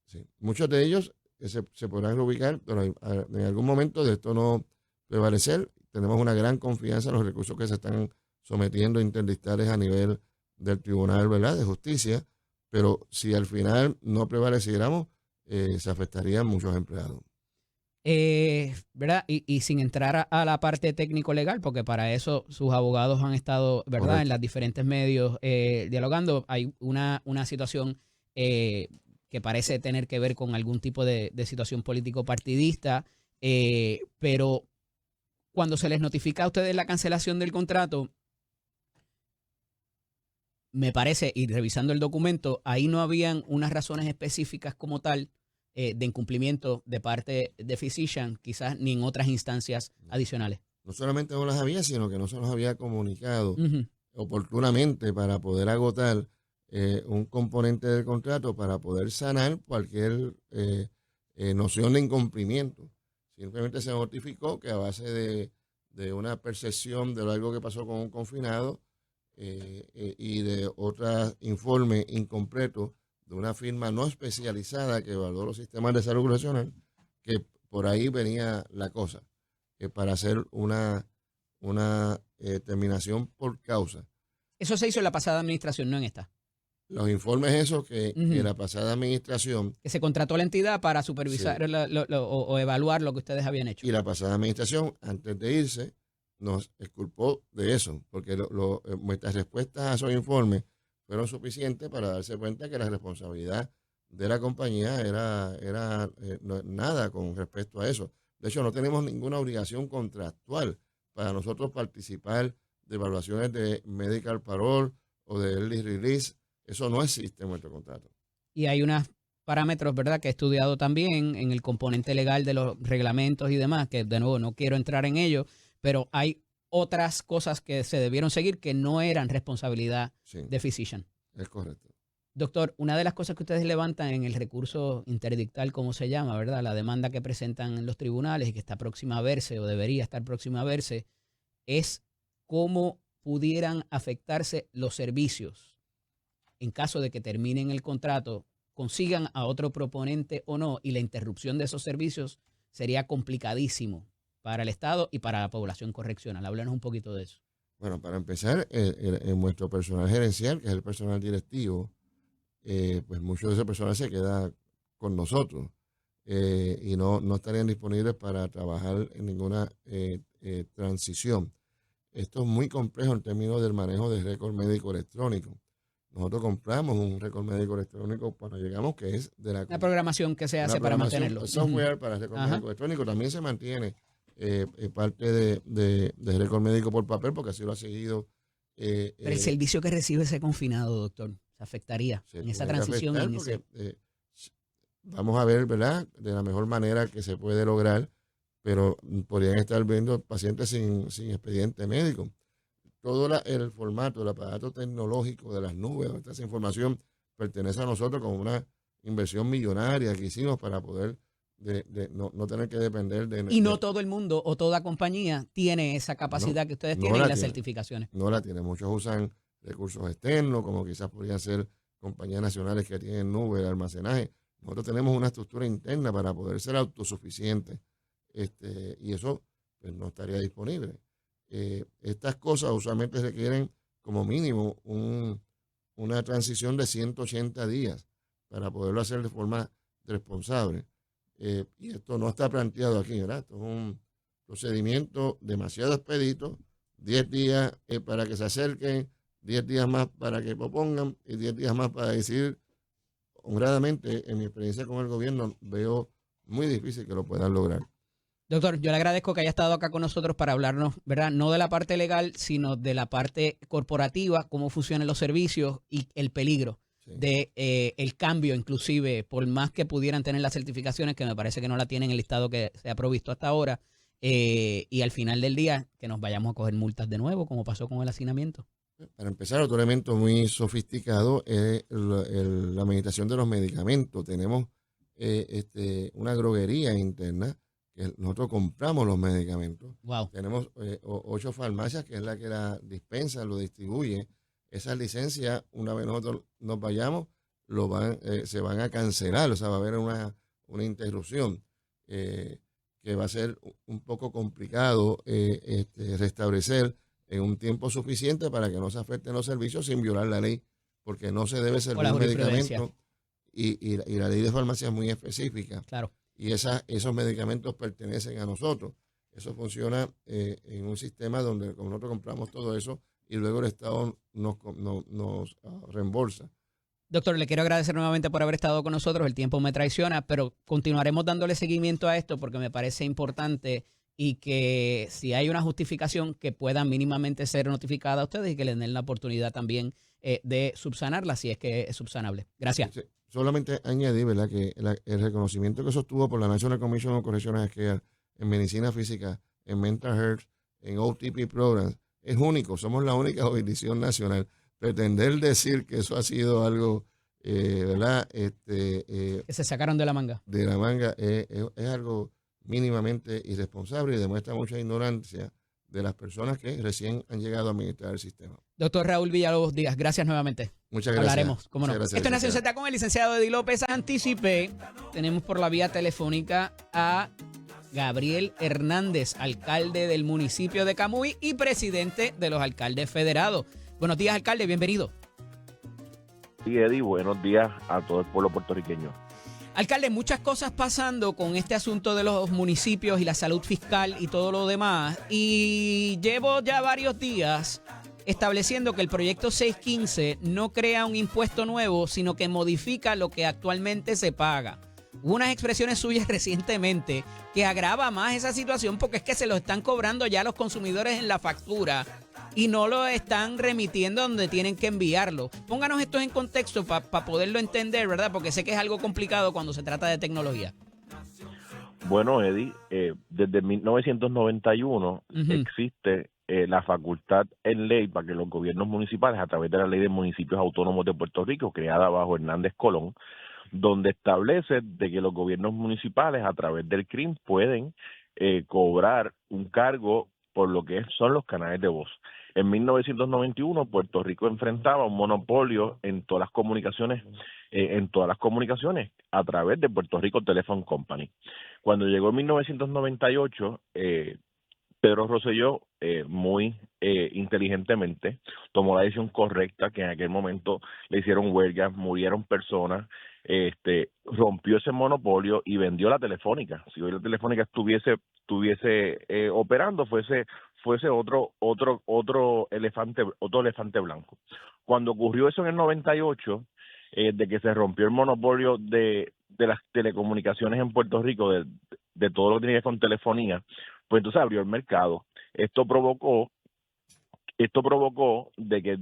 sí, muchos de ellos se podrán reubicar, pero en algún momento de esto no prevalecer, tenemos una gran confianza en los recursos que se están sometiendo interdictales a nivel del Tribunal, ¿verdad?, de Justicia, pero si al final no prevaleciéramos, se afectarían muchos empleados. ¿Verdad? Y sin entrar a la parte técnico-legal, porque para eso sus abogados han estado, ¿verdad?, Correcto. en los diferentes medios dialogando. Hay una situación que parece tener que ver con algún tipo de situación político-partidista, pero cuando se les notifica a ustedes la cancelación del contrato, me parece, y revisando el documento, ahí no habían unas razones específicas como tal de incumplimiento de parte de Physician, quizás ni en otras instancias adicionales. No solamente no las había, sino que no se nos había comunicado Ujú. oportunamente para poder agotar un componente del contrato para poder sanar cualquier noción de incumplimiento. Simplemente se notificó que a base de una percepción de algo que pasó con un confinado y de otro informe incompleto de una firma no especializada que evaluó los sistemas de salud nacional, que por ahí venía la cosa, para hacer una terminación por causa. Eso se hizo en la pasada administración, no en esta. Los informes esos que Ujú. la pasada administración Que se contrató la entidad para supervisar sí, o evaluar lo que ustedes habían hecho. y la pasada administración, antes de irse, nos exculpó de eso, porque nuestras respuestas a esos informes fueron suficientes para darse cuenta que la responsabilidad de la compañía era nada con respecto a eso. De hecho, no tenemos ninguna obligación contractual para nosotros participar de evaluaciones de medical parole o de early release. Eso no existe en nuestro contrato. Y hay unos parámetros, ¿verdad?, que he estudiado también en el componente legal de los reglamentos y demás, que de nuevo no quiero entrar en ello, pero hay otras cosas que se debieron seguir que no eran responsabilidad Sí, de Physician. es correcto. Doctor, una de las cosas que ustedes levantan en el recurso interdictal, como se llama, ¿verdad?, la demanda que presentan en los tribunales y que está próxima a verse o debería estar próxima a verse, es cómo pudieran afectarse los servicios en caso de que terminen el contrato, consigan a otro proponente o no, y la interrupción de esos servicios sería complicadísimo para el Estado y para la población correccional. Háblanos un poquito de eso. Bueno, para empezar, en nuestro personal gerencial, que es el personal directivo, pues mucho de ese personal se queda con nosotros y no estarían disponibles para trabajar en ninguna transición. Esto es muy complejo en términos del manejo del récord médico electrónico. Nosotros compramos un récord médico electrónico cuando llegamos, que es de Una programación que se hace para mantenerlo. el software para el récord Ajá. médico electrónico también se mantiene parte de récord médico por papel, porque así lo ha seguido. Pero el servicio que recibe ese confinado, doctor, se afectaría Se en esa tiene que transición. afectar porque vamos a ver, ¿verdad?, de la mejor manera que se puede lograr, pero podrían estar viendo pacientes sin expediente médico. Todo el formato, el aparato tecnológico de las nubes, donde esa información pertenece a nosotros como una inversión millonaria que hicimos para poder no tener que depender de... Y no todo el mundo o toda compañía tiene esa capacidad que ustedes tienen y las certificaciones. No la tiene. Muchos usan recursos externos, como quizás podrían ser compañías nacionales que tienen nube de almacenaje. Nosotros tenemos una estructura interna para poder ser autosuficientes y eso pues, no estaría disponible. Estas cosas usualmente requieren como mínimo una transición de 180 días para poderlo hacer de forma responsable. Y esto no está planteado aquí, ¿verdad? Esto es un procedimiento demasiado expedito, 10 días para que se acerquen, 10 días más para que propongan y 10 días más para decidir. Honradamente, en mi experiencia con el gobierno, veo muy difícil que lo puedan lograr. Doctor, yo le agradezco que haya estado acá con nosotros para hablarnos, ¿verdad? No de la parte legal, sino de la parte corporativa, cómo funcionan los servicios y el peligro Sí. de el cambio, inclusive, por más que pudieran tener las certificaciones, que me parece que no la tienen en el listado que se ha provisto hasta ahora, y al final del día que nos vayamos a coger multas de nuevo, como pasó con el hacinamiento. Para empezar, otro elemento muy sofisticado es la administración de los medicamentos. Tenemos una droguería interna que nosotros compramos los medicamentos. Wow. Tenemos 8 farmacias que es la que la dispensa, lo distribuye. Esas licencias, una vez nosotros nos vayamos, se van a cancelar, o sea, va a haber una interrupción que va a ser un poco complicado restablecer en un tiempo suficiente para que no se afecten los servicios sin violar la ley, porque no se debe servir un medicamento y la ley de farmacia es muy específica. Claro. Y esos medicamentos pertenecen a nosotros. Eso funciona en un sistema donde nosotros compramos todo eso y luego el Estado nos reembolsa. Doctor, le quiero agradecer nuevamente por haber estado con nosotros. El tiempo me traiciona, pero continuaremos dándole seguimiento a esto porque me parece importante y que si hay una justificación que pueda mínimamente ser notificada a ustedes y que les den la oportunidad también de subsanarla si es que es subsanable. Gracias. Sí, solamente añadí, ¿verdad?, que el reconocimiento que sostuvo por la National Commission on Correctional Care en medicina física, en mental health, en OTP programs, es único. Somos la única jurisdicción nacional. Pretender decir que eso ha sido algo, ¿verdad?, Que se sacaron de la manga. Es algo mínimamente irresponsable y demuestra mucha ignorancia de las personas que recién han llegado a administrar el sistema. Doctor Raúl Villalobos Díaz, gracias nuevamente. Muchas gracias. Hablaremos, cómo no. Gracias, Esto es Nación Z con el licenciado Eddie López. Anticipé, tenemos por la vía telefónica a Gabriel Hernández, alcalde del municipio de Camuy y presidente de los alcaldes federados. Buenos días, alcalde, bienvenido. Sí, Eddie, buenos días a todo el pueblo puertorriqueño. Alcalde, muchas cosas pasando con este asunto de los municipios y la salud fiscal y todo lo demás. Y llevo ya varios días estableciendo que el proyecto 615 no crea un impuesto nuevo, sino que modifica lo que actualmente se paga. Hubo unas expresiones suyas recientemente que agrava más esa situación porque es que se lo están cobrando ya los consumidores en la factura y no lo están remitiendo donde tienen que enviarlo. Pónganos esto en contexto para poderlo entender, ¿verdad? Porque sé que es algo complicado cuando se trata de tecnología. Bueno, Eddie, desde 1991 existe la facultad en ley para que los gobiernos municipales, a través de la Ley de Municipios Autónomos de Puerto Rico, creada bajo Hernández Colón, donde establece de que los gobiernos municipales, a través del CRIM, pueden cobrar un cargo por lo que son los canales de voz. En 1991, Puerto Rico enfrentaba un monopolio en todas las comunicaciones, a través de Puerto Rico Telephone Company. Cuando llegó en 1998, Pedro Rosselló, muy inteligentemente, tomó la decisión correcta, que en aquel momento le hicieron huelgas, murieron personas, rompió ese monopolio y vendió la Telefónica. Si hoy la Telefónica estuviese operando, fuese otro elefante blanco. Cuando ocurrió eso en el 98, de que se rompió el monopolio de las telecomunicaciones en Puerto Rico, de todo lo que tenía que ver con telefonía, pues entonces abrió el mercado. Esto provocó de que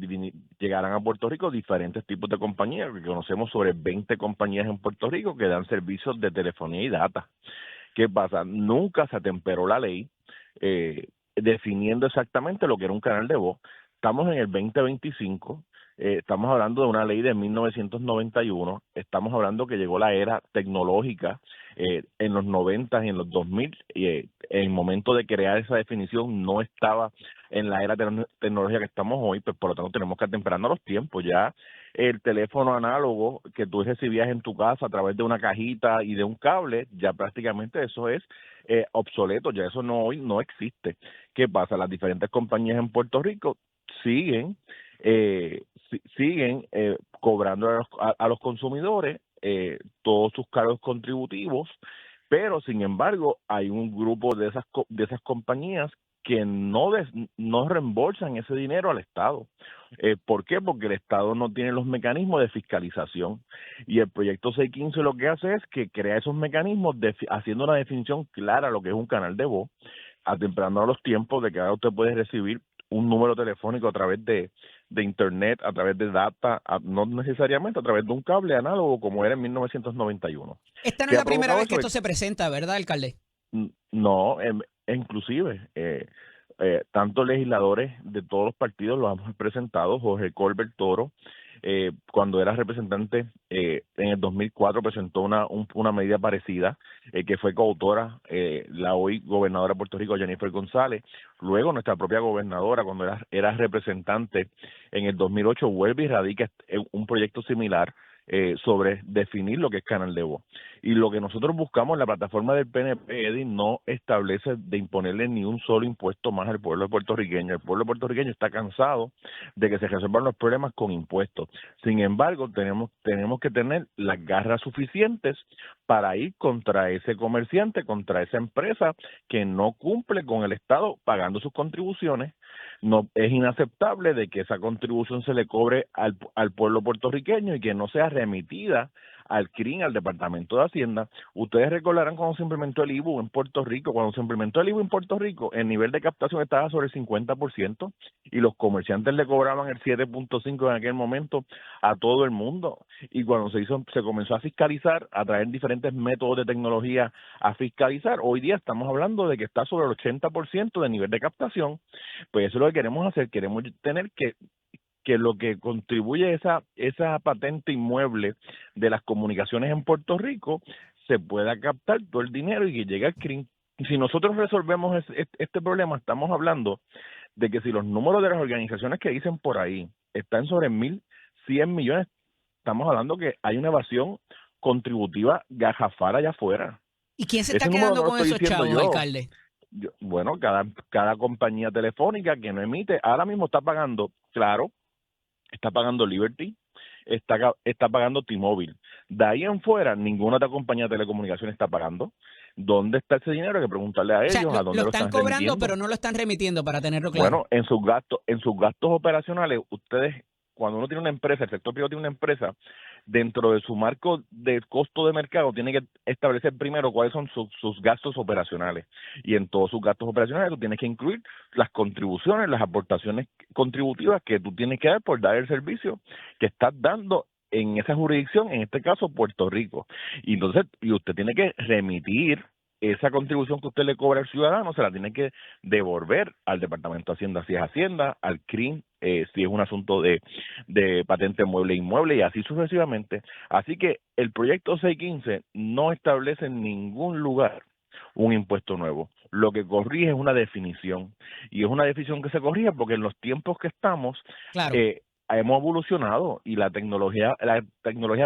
llegaran a Puerto Rico diferentes tipos de compañías. Conocemos sobre 20 compañías en Puerto Rico que dan servicios de telefonía y data. ¿Qué pasa? Nunca se atemperó la ley definiendo exactamente lo que era un canal de voz. Estamos en el 2025, estamos hablando de una ley de 1991, estamos hablando que llegó la era tecnológica en los 90 y en los 2000, y en el momento de crear esa definición no estaba en la era tecnológica que estamos hoy, pues por lo tanto tenemos que atemperarnos a los tiempos. Ya el teléfono análogo que tú recibías en tu casa a través de una cajita y de un cable, ya prácticamente eso es obsoleto, ya eso hoy no existe. ¿Qué pasa? Las diferentes compañías en Puerto Rico siguen cobrando a los consumidores todos sus cargos contributivos, pero sin embargo hay un grupo de esas compañías que no reembolsan ese dinero al Estado. ¿Por qué? Porque el Estado no tiene los mecanismos de fiscalización y el proyecto 615 lo que hace es que crea esos mecanismos haciendo una definición clara de lo que es un canal de voz, atemperando a los tiempos de que ahora usted puede recibir un número telefónico a través de internet, a través de data, no necesariamente a través de un cable análogo como era en 1991. Esta no es la primera vez que esto se presenta, ¿verdad, alcalde? No, inclusive tanto legisladores de todos los partidos lo hemos presentado. Jorge Colbert Toro, cuando era representante en el 2004, presentó una medida parecida, que fue coautora la hoy gobernadora de Puerto Rico, Jennifer González. Luego nuestra propia gobernadora, cuando era representante en el 2008, vuelve y radica un proyecto similar sobre definir lo que es canal de voz. Y lo que nosotros buscamos en la plataforma del PNP, Eddie, no establece de imponerle ni un solo impuesto más al pueblo puertorriqueño. El pueblo puertorriqueño está cansado de que se resuelvan los problemas con impuestos. Sin embargo, tenemos que tener las garras suficientes para ir contra ese comerciante, contra esa empresa que no cumple con el Estado pagando sus contribuciones. No es inaceptable de que esa contribución se le cobre al pueblo puertorriqueño y que no sea remitida al CRIN, al Departamento de Hacienda. Ustedes recordarán cuando se implementó el IBU en Puerto Rico. Cuando se implementó el IBU en Puerto Rico, el nivel de captación estaba sobre el 50% y los comerciantes le cobraban el 7.5% en aquel momento a todo el mundo. Y cuando se comenzó a fiscalizar, a traer diferentes métodos de tecnología a fiscalizar, hoy día estamos hablando de que está sobre el 80% de nivel de captación. Pues eso es lo que queremos hacer. Queremos tener que lo que contribuye esa patente inmueble de las comunicaciones en Puerto Rico se pueda captar todo el dinero y que llegue al CRIM. Y si nosotros resolvemos este problema, estamos hablando de que si los números de las organizaciones que dicen por ahí están sobre 1.100 millones, estamos hablando que hay una evasión contributiva gajafara allá afuera. ¿Y quién se está quedando con esos chavos, alcalde? Bueno, cada compañía telefónica que no emite, ahora mismo está pagando, claro, está pagando Liberty, está pagando T-Mobile. De ahí en fuera, ninguna otra compañía de telecomunicaciones está pagando. ¿Dónde está ese dinero? Hay que preguntarle a ellos. O sea, ¿A dónde lo están cobrando, remitiendo? pero no lo están remitiendo, para tenerlo claro. Bueno, en sus gastos operacionales, ustedes, cuando uno tiene una empresa, el sector privado tiene una empresa, dentro de su marco de costo de mercado, tiene que establecer primero cuáles son sus gastos operacionales. Y en todos sus gastos operacionales tú tienes que incluir las contribuciones, las aportaciones contributivas que tú tienes que dar por dar el servicio que estás dando en esa jurisdicción, en este caso Puerto Rico. Y entonces, usted tiene que remitir esa contribución que usted le cobra al ciudadano, se la tiene que devolver al Departamento de Hacienda si es Hacienda, al CRIM si es un asunto de patente mueble e inmueble, y así sucesivamente. Así que el proyecto 615 no establece en ningún lugar un impuesto nuevo. Lo que corrige es una definición, y es una definición que se corrige porque en los tiempos que estamos, claro, hemos evolucionado y la tecnología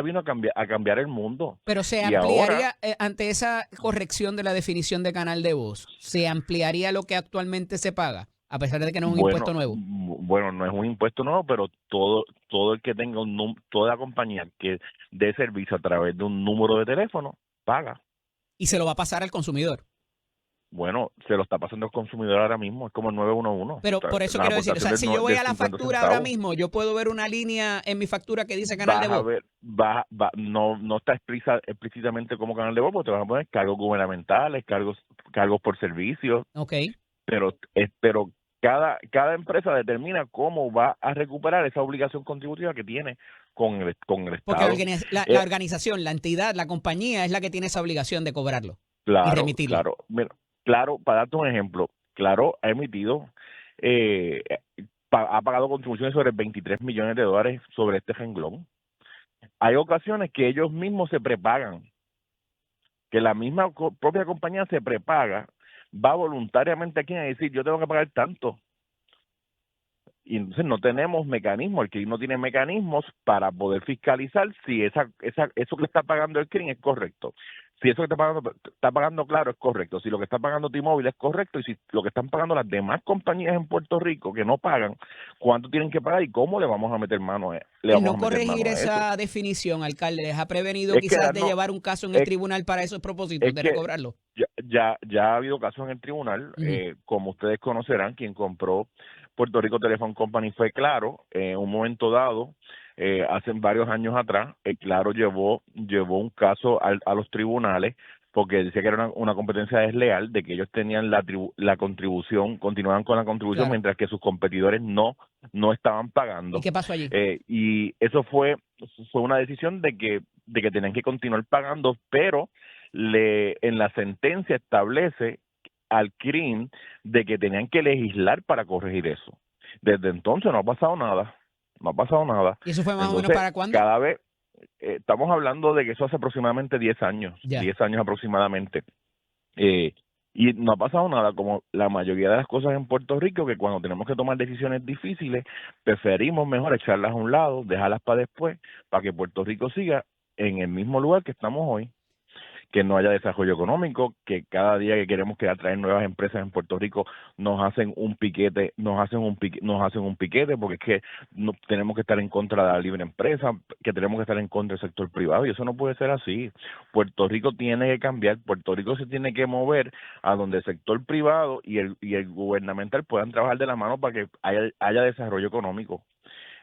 vino a cambiar el mundo. Pero se Y ampliaría, ahora, ante esa corrección de la definición de canal de voz, ¿se ampliaría lo que actualmente se paga, a pesar de que no es un impuesto nuevo? Bueno, no es un impuesto nuevo, pero todo el que tenga toda compañía que dé servicio a través de un número de teléfono, paga. Y se lo va a pasar al consumidor. Bueno, se lo está pasando al consumidor ahora mismo, es como el 911. Pero por eso quiero decir, o sea, si yo voy a la factura ahora mismo, yo puedo ver una línea en mi factura que dice canal de voz. No está explícitamente como canal de voz, porque te van a poner cargos gubernamentales, cargos por servicios. Ok. Pero cada empresa determina cómo va a recuperar esa obligación contributiva que tiene con el Estado. Porque la organización, la entidad, la compañía es la que tiene esa obligación de cobrarlo y remitirlo. Claro. Mira, Claro, para darte un ejemplo, Claro ha emitido, ha pagado contribuciones sobre 23 millones de dólares sobre este renglón. Hay ocasiones que ellos mismos se prepagan, que la misma propia compañía se prepaga, va voluntariamente aquí a decir, yo tengo que pagar tanto. Y entonces no tenemos mecanismos, el CRIM no tiene mecanismos para poder fiscalizar si eso que está pagando el CRIM es correcto. Si eso que está pagando Claro es correcto, si lo que está pagando T-Mobile es correcto, y si lo que están pagando las demás compañías en Puerto Rico que no pagan, cuánto tienen que pagar y cómo le vamos a meter mano a y no corregir esa definición, alcalde, ¿les ha prevenido quizás de llevar un caso en el tribunal para esos propósitos, de recobrarlo? ya ha habido casos en el tribunal. Como ustedes conocerán, quien compró Puerto Rico Telephone Company fue Claro. En un momento dado, hace varios años atrás, Claro llevó un caso a los tribunales porque decía que era una competencia desleal, de que ellos tenían la contribución, continuaban con la contribución, Claro. mientras que sus competidores no estaban pagando. ¿Y qué pasó allí? Y eso fue una decisión de que tenían que continuar pagando, pero en la sentencia establece al CRIM de que tenían que legislar para corregir eso. Desde entonces no ha pasado nada. ¿Y eso fue más o menos Entonces, para cuándo? cada vez estamos hablando de que eso hace aproximadamente 10 años, Ya. 10 años aproximadamente. Y no ha pasado nada, como la mayoría de las cosas en Puerto Rico, que cuando tenemos que tomar decisiones difíciles, preferimos mejor echarlas a un lado, dejarlas para después, para que Puerto Rico siga en el mismo lugar que estamos hoy, que no haya desarrollo económico, que cada día que queremos que atraer nuevas empresas en Puerto Rico nos hacen un piquete, porque es que no, tenemos que estar en contra de la libre empresa, que tenemos que estar en contra del sector privado, y eso no puede ser así. Puerto Rico tiene que cambiar, Puerto Rico se tiene que mover a donde el sector privado y el gubernamental puedan trabajar de la mano para que haya desarrollo económico.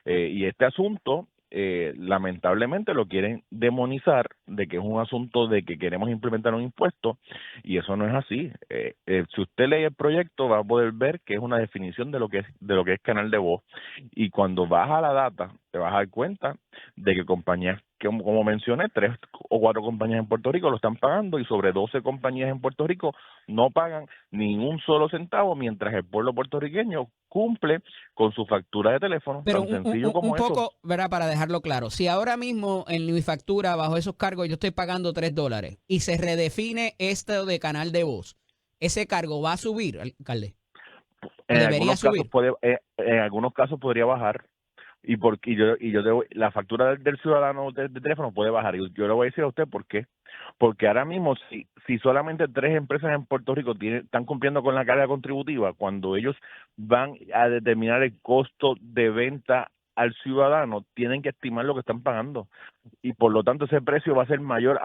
Y este asunto, lamentablemente lo quieren demonizar de que es un asunto de que queremos implementar un impuesto, y eso no es así. Si usted lee el proyecto va a poder ver que es una definición de lo que es canal de voz, y cuando baja la data te vas a dar cuenta de que compañías, como mencioné, 3 o 4 compañías en Puerto Rico lo están pagando, y sobre 12 compañías en Puerto Rico no pagan ni un solo centavo, mientras el pueblo puertorriqueño cumple con su factura de teléfono. Pero Tan sencillo como un eso. poco, ¿verdad? Para dejarlo claro, si ahora mismo en mi factura, bajo esos cargos, yo estoy pagando $3 y se redefine esto de canal de voz, ¿ese cargo va a subir, alcalde? En ¿Debería algunos casos subir? en algunos casos podría bajar, y la factura del ciudadano de teléfono puede bajar, y yo le voy a decir a usted por qué. Porque ahora mismo, si solamente 3 empresas en Puerto Rico están cumpliendo con la carga contributiva, cuando ellos van a determinar el costo de venta al ciudadano, tienen que estimar lo que están pagando, y por lo tanto ese precio va a ser mayor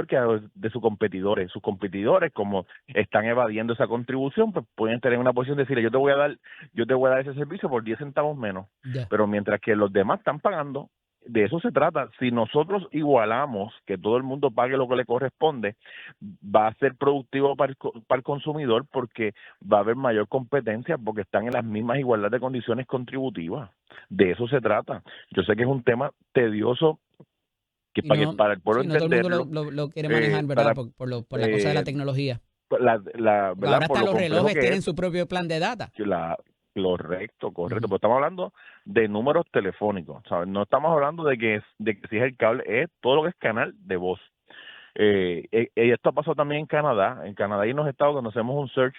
que el de sus competidores. Sus competidores, como están evadiendo esa contribución, pues pueden tener una posición de decir, yo te voy a dar ese servicio por 10 centavos menos, Ya. pero mientras que los demás están pagando. De eso se trata. Si nosotros igualamos que todo el mundo pague lo que le corresponde, va a ser productivo para el consumidor, porque va a haber mayor competencia, porque están en las mismas igualdad de condiciones contributivas. De eso se trata. Yo sé que es un tema tedioso, que para el pueblo sí, no todo el mundo entenderlo, lo quiere manejar, ¿verdad? para Por la cosa de la tecnología. ¿verdad? Ahora Por hasta lo los complejo relojes que tienen es. su propio plan de data. Correcto. Pero estamos hablando de números telefónicos, ¿sabes? No estamos hablando de que si es el cable, es todo lo que es canal de voz. Esto pasó también en Canadá. En Canadá y en los estados, cuando hacemos un search,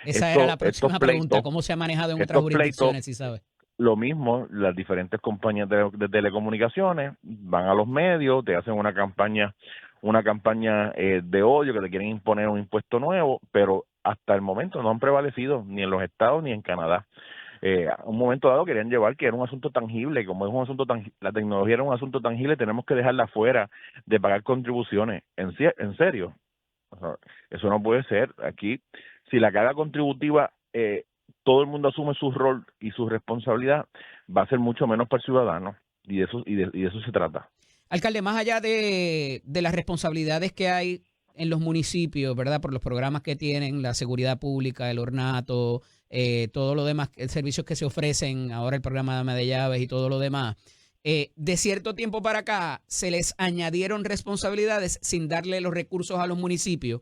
Esa era la próxima estos pregunta. pleitos, ¿Cómo se ha manejado en otras estos pleitos, jurisdicciones, si sabes? lo mismo, las diferentes compañías de telecomunicaciones van a los medios, te hacen una campaña de odio, que te quieren imponer un impuesto nuevo, pero hasta el momento no han prevalecido ni en los estados ni en Canadá. A un momento dado querían llevar que era un asunto tangible, y como es un asunto la tecnología era un asunto tangible, tenemos que dejarla fuera de pagar contribuciones. En serio, o sea, eso no puede ser. Aquí, si la carga contributiva, todo el mundo asume su rol y su responsabilidad, va a ser mucho menos para el ciudadano, y de eso se trata. Alcalde, más allá de las responsabilidades que hay en los municipios, ¿verdad? Por los programas que tienen, la seguridad pública, el ornato, todo lo demás, servicios que se ofrecen, ahora el programa de Dama de Llaves y todo lo demás, de cierto tiempo para acá se les añadieron responsabilidades sin darle los recursos a los municipios,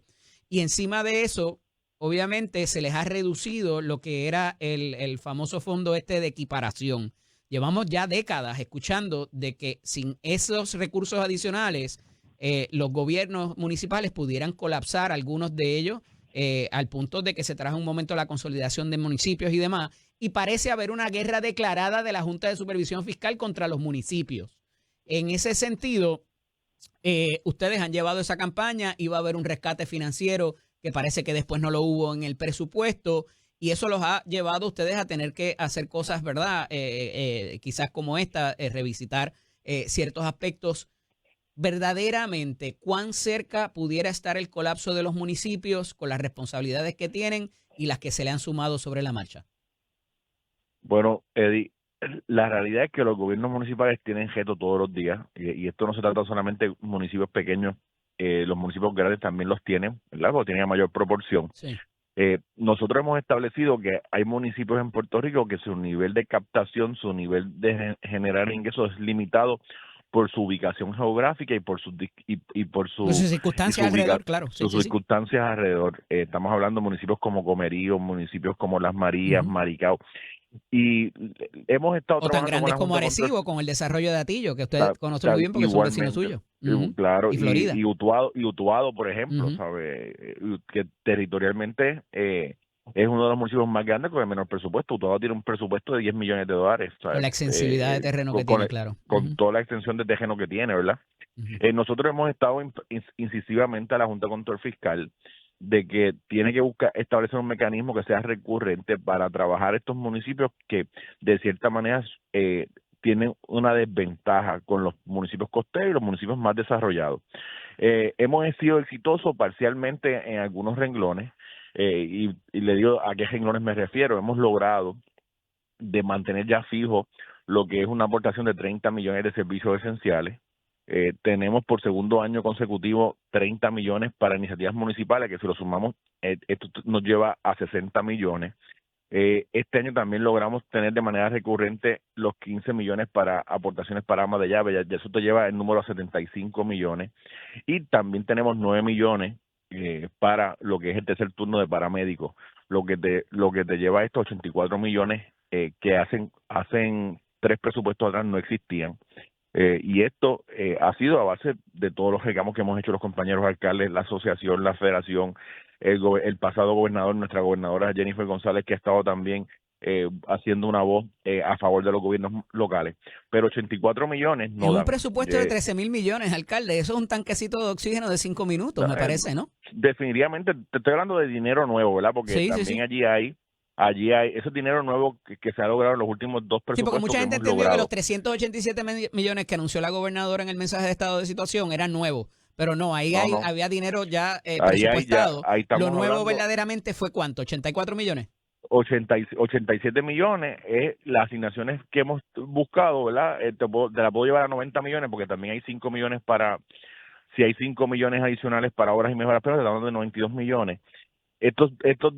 y encima de eso, obviamente, se les ha reducido lo que era el famoso fondo de equiparación. Llevamos ya décadas escuchando de que sin esos recursos adicionales, los gobiernos municipales pudieran colapsar, algunos de ellos, al punto de que se trajo un momento la consolidación de municipios y demás, y parece haber una guerra declarada de la Junta de Supervisión Fiscal contra los municipios. En ese sentido, ustedes han llevado esa campaña, iba a haber un rescate financiero que parece que después no lo hubo en el presupuesto, y eso los ha llevado a ustedes a tener que hacer cosas, ¿verdad? Quizás como esta, revisitar ciertos aspectos. verdaderamente cuán cerca pudiera estar el colapso de los municipios con las responsabilidades que tienen y las que se le han sumado sobre la marcha? Bueno, Eddie, la realidad es que los gobiernos municipales tienen retos todos los días y esto no se trata solamente de municipios pequeños, los municipios grandes también los tienen, ¿verdad? Porque tienen a mayor proporción. Sí. Nosotros hemos establecido que hay municipios en Puerto Rico que su nivel de captación, su nivel de generar ingresos es limitado por su ubicación geográfica y por su Pues sus circunstancias alrededor, claro. Sí, sus sí, sí. circunstancias alrededor. Estamos hablando de municipios como Comerío, municipios como Las Marías, Ujú. Maricao, y hemos estado O tan trabajando con grandes la como Junta de Control. Arecibo, con el desarrollo de Atillo, que usted conoce muy bien porque son vecinos Igualmente, suyos. Ujú. claro, Y Florida. y Utuado, por ejemplo, Ujú. ¿sabe? Que territorialmente es uno de los municipios más grandes con el menor presupuesto. Utuado tiene un presupuesto de $10 millones, Con ¿sabe? la extensibilidad de terreno que tiene, claro. Con Ujú. toda la extensión de terreno que tiene, ¿verdad? Ujú. Nosotros hemos estado incisivamente a la Junta de Control Fiscal de que tiene que establecer un mecanismo que sea recurrente para trabajar estos municipios que de cierta manera tienen una desventaja con los municipios costeros y los municipios más desarrollados. Hemos sido exitosos parcialmente en algunos renglones y le digo a qué renglones me refiero. Hemos logrado de mantener ya fijo lo que es una aportación de 30 millones de servicios esenciales. Tenemos por segundo año consecutivo 30 millones para iniciativas municipales, que si lo sumamos, esto nos lleva a 60 millones. Este año también logramos tener de manera recurrente los 15 millones para aportaciones para amas de llave, ya eso te lleva el número a 75 millones. Y también tenemos 9 millones para lo que es el tercer turno de paramédicos, lo que te lleva a estos 84 millones que hacen 3 presupuestos atrás no existían. Y esto ha sido a base de todos los reclamos que hemos hecho los compañeros alcaldes, la asociación, la federación, el pasado gobernador, nuestra gobernadora Jennifer González, que ha estado también haciendo una voz a favor de los gobiernos locales. Pero 84 millones no En un dan. presupuesto de 13,000 millones, alcalde, eso es un tanquecito de oxígeno de 5 minutos, me parece, ¿no? Definitivamente, te estoy hablando de dinero nuevo, ¿verdad? Porque Sí, sí, también sí. allí hay ese dinero nuevo que se ha logrado en los últimos 2 Sí, porque presupuestos mucha que gente hemos entendió que logrado. los 387 millones que anunció la gobernadora en el mensaje de estado de situación eran nuevos. Pero no, ahí No, no, había dinero ya ya, presupuestado. ahí Lo estamos nuevo hablando. verdaderamente fue ¿cuánto? ¿84 millones? 87 millones es las asignaciones que hemos buscado, ¿verdad? Te la puedo llevar a 90 millones porque también hay 5 millones si hay 5 millones adicionales para obras y mejoras, pero estamos hablando de 92 millones. Estos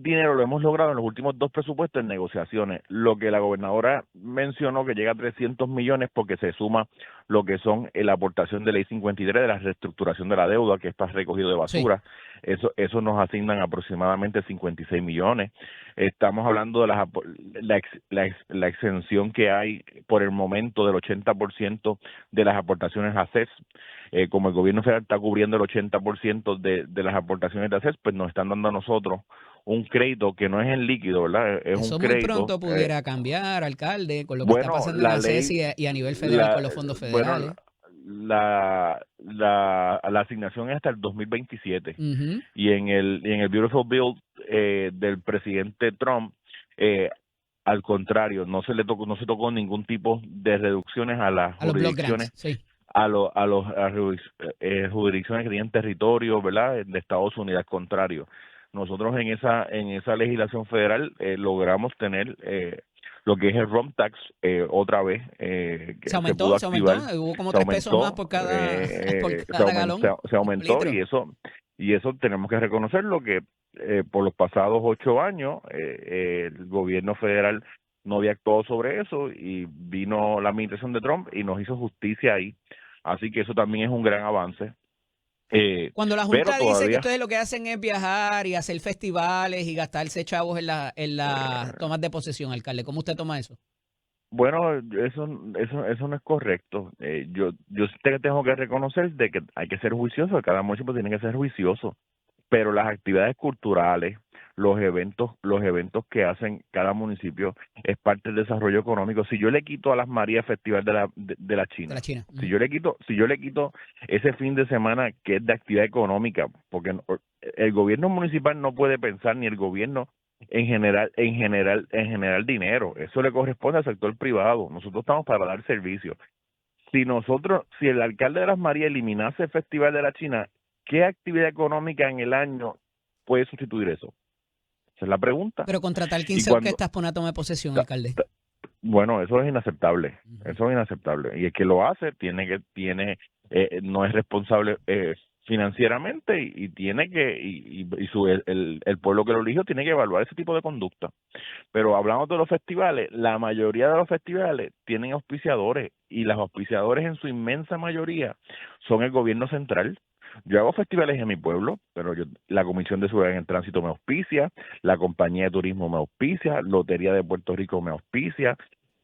dineros lo hemos logrado en los últimos 2 presupuestos en negociaciones. Lo que la gobernadora mencionó que llega a 300 millones porque se suma lo que son la aportación de ley 53 de la reestructuración de la deuda que está recogido de basura. Eso nos asignan aproximadamente 56 millones. Estamos hablando de la exención que hay por el momento del 80% de las aportaciones a CES. Como el gobierno federal está cubriendo el 80% de las aportaciones de ACES, pues nos están dando a nosotros un crédito que no es en líquido, ¿verdad? Es Eso un muy crédito. pronto pudiera cambiar, alcalde, con lo que está Bueno, pasando en la la CES ley, y a nivel federal con los fondos bueno, federales. la asignación es hasta el 2027 Ujú. y en el Beautiful Bill del presidente Trump, al contrario, no se tocó ningún tipo de reducciones a las A los block jurisdicciones grants, sí. a las jurisdicciones que tienen territorio, ¿verdad? De Estados Unidos, al contrario. Nosotros en esa legislación federal logramos tener lo que es el ROM tax otra vez que Se se pudo aumentó, activar, hubo como se 3 pesos más aumentó, por cada, por cada galón, se por aumentó litro. y eso tenemos que reconocerlo que por los pasados 8 años el gobierno federal no había actuado sobre eso y vino la administración de Trump y nos hizo justicia ahí. Así que eso también es un gran avance. Cuando la Pero Junta dice que todavía, ustedes lo que hacen es viajar y hacer festivales y gastarse chavos en las tomas de posesión, alcalde, ¿cómo usted toma eso? bueno, eso no es correcto. Yo sí tengo que reconocer de que hay que ser juicioso, cada municipio tiene que ser juicioso, pero las actividades culturales, los eventos que hacen cada municipio es parte del desarrollo económico. Si yo le quito a las Marías Festival de la De la China, China. si yo le quito ese fin de semana que es de actividad económica, porque el gobierno municipal no puede pensar ni el gobierno en general dinero, eso le corresponde al sector privado. Nosotros estamos para dar servicio. si el alcalde de Las Marías eliminase el Festival de la China, ¿qué actividad económica en el año puede sustituir eso? Esa es la pregunta. Pero contratar 15 cuando- orquestas por una toma de posesión, alcalde. Bueno, eso es inaceptable. Ujú. Eso es inaceptable. Y el que lo hace no es responsable financieramente y tiene que el pueblo que lo eligió tiene que evaluar ese tipo de conducta. Pero hablamos de los festivales, la mayoría de los festivales tienen auspiciadores y los auspiciadores en su inmensa mayoría son el gobierno central. Yo hago festivales en mi pueblo, pero la Comisión de Seguridad en el Tránsito me auspicia, la Compañía de Turismo me auspicia, Lotería de Puerto Rico me auspicia,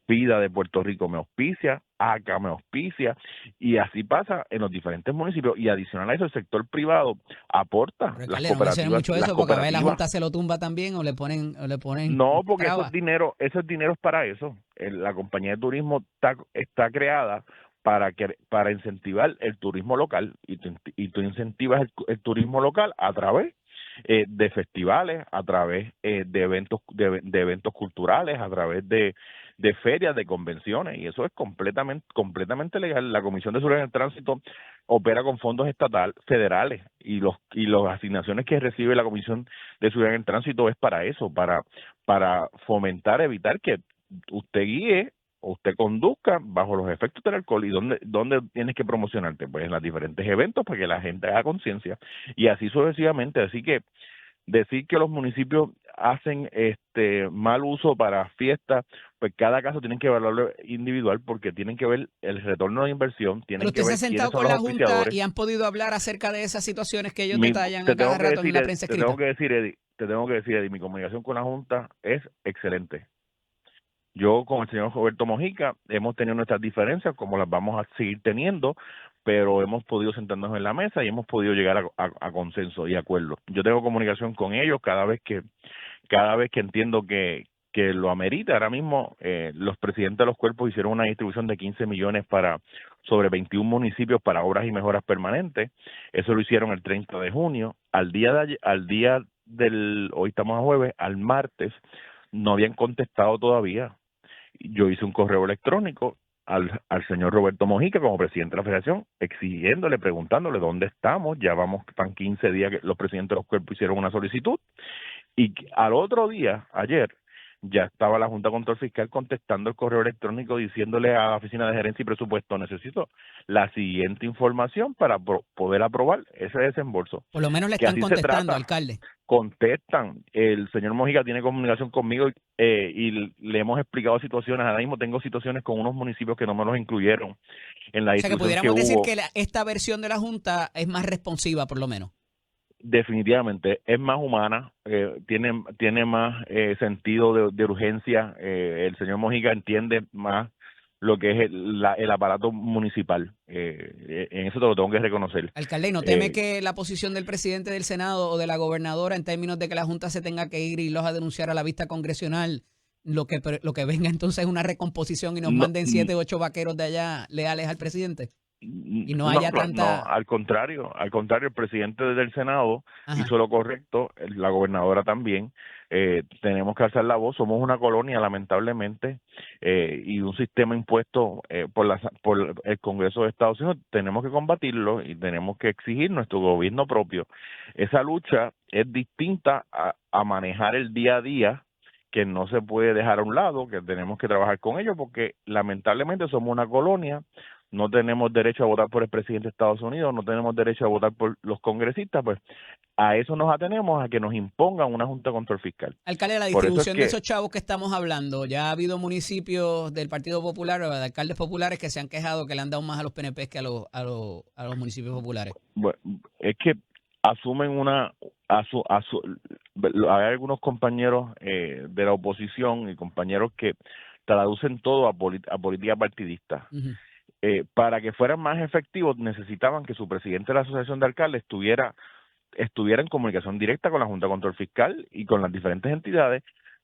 PIDA de Puerto Rico me auspicia, ACA me auspicia, y así pasa en los diferentes municipios. Y adicional a eso, el sector privado aporta. Pero, Las alcalde, no mencione cooperativas, mucho las eso porque a ver la cooperativas. Junta se lo tumba también o le ponen No, porque trabas. esos dineros para eso. La compañía de turismo está creada para incentivar el turismo local y tú incentivas el turismo local a través de festivales, a través de eventos culturales, a través de ferias, de convenciones, y eso es completamente legal. La Comisión de Seguridad en el Tránsito opera con fondos federales, y las asignaciones que recibe la Comisión de Seguridad en el Tránsito es para eso, para fomentar, evitar que usted guíe o usted conduzca bajo los efectos del alcohol. ¿Y dónde tienes que promocionarte? Pues en los diferentes eventos para que la gente haga conciencia, y así sucesivamente. Así que decir que los municipios hacen mal uso para fiestas, pues cada caso tienen que evaluarlo individual, porque tienen que ver el retorno de inversión, Pero tienen usted que se ha ver quiénes sentado son con los la Junta auspiciadores. y han podido hablar acerca de esas situaciones que ellos detallan a cada rato en la prensa Te escrita. tengo que decir, Eddie, mi comunicación con la Junta es excelente. Yo con el señor Roberto Mojica hemos tenido nuestras diferencias, como las vamos a seguir teniendo, pero hemos podido sentarnos en la mesa y hemos podido llegar a consenso y acuerdo. Yo tengo comunicación con ellos cada vez que entiendo que lo amerita. Ahora mismo los presidentes de los cuerpos hicieron una distribución de 15 millones sobre 21 municipios para obras y mejoras permanentes. Eso lo hicieron el 30 de junio. Hoy estamos a jueves, al martes, no habían contestado todavía. Yo hice un correo electrónico al señor Roberto Mojica como presidente de la federación, exigiéndole, preguntándole dónde estamos. Ya van 15 días que los presidentes de los cuerpos hicieron una solicitud, y al otro día, ayer, ya estaba la Junta de Control Fiscal contestando el correo electrónico diciéndole a la Oficina de Gerencia y Presupuesto: necesito la siguiente información para poder aprobar ese desembolso. Por lo menos le Que están así se contestando, trata. alcalde. Contestan. El señor Mojica tiene comunicación conmigo y le hemos explicado situaciones. Ahora mismo tengo situaciones con unos municipios que no me los incluyeron en la O sea que distribución pudiéramos decir hubo. que esta versión de la Junta es más responsiva, por lo menos. Definitivamente es más humana, tiene más sentido de urgencia. El señor Mojica entiende más lo que es el aparato municipal. En eso te lo tengo que reconocer. Alcalde, ¿y no teme Eh, que la posición del presidente del Senado o de la gobernadora en términos de que la Junta se tenga que ir y los a denunciar a la vista congresional, lo que venga entonces es una recomposición y nos no, manden 7 u 8 vaqueros de allá leales al presidente? Y no haya tanta... al contrario, el presidente del Senado Ajá. hizo lo correcto, la gobernadora también. Tenemos que alzar la voz. Somos una colonia, lamentablemente, y un sistema impuesto por el Congreso de Estados Unidos. Tenemos que combatirlo y tenemos que exigir nuestro gobierno propio. Esa lucha es distinta a manejar el día a día, que no se puede dejar a un lado, que tenemos que trabajar con ellos, porque lamentablemente somos una colonia. No tenemos derecho a votar por el presidente de Estados Unidos, no tenemos derecho a votar por los congresistas. Pues a eso nos atenemos, a que nos impongan una Junta de Control Fiscal. Alcalde, la Por eso es distribución de que esos chavos que estamos hablando, ya ha habido municipios del Partido Popular o de alcaldes populares que se han quejado que le han dado más a los PNP que a los municipios populares. bueno, es que asumen hay algunos compañeros de la oposición y compañeros que traducen todo a política partidista. Uh-huh. Para que fueran más efectivos, necesitaban que su presidente de la Asociación de Alcaldes estuviera en comunicación directa con la Junta de Control Fiscal y con las diferentes entidades.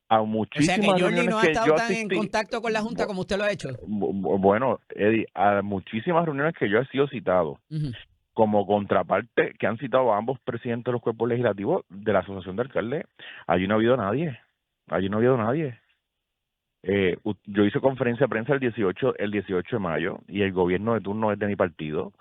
A O sea que muchísimas Jordi reuniones no ha que estado yo tan en asistí, contacto con la Junta como usted lo ha hecho. bueno, Eddie, a muchísimas reuniones que yo he sido citado Uh-huh. como contraparte, que han citado a ambos presidentes de los cuerpos legislativos de la Asociación de Alcaldes, allí no ha habido nadie. Yo hice conferencia de prensa el 18 de mayo y el gobierno de turno es de mi partido.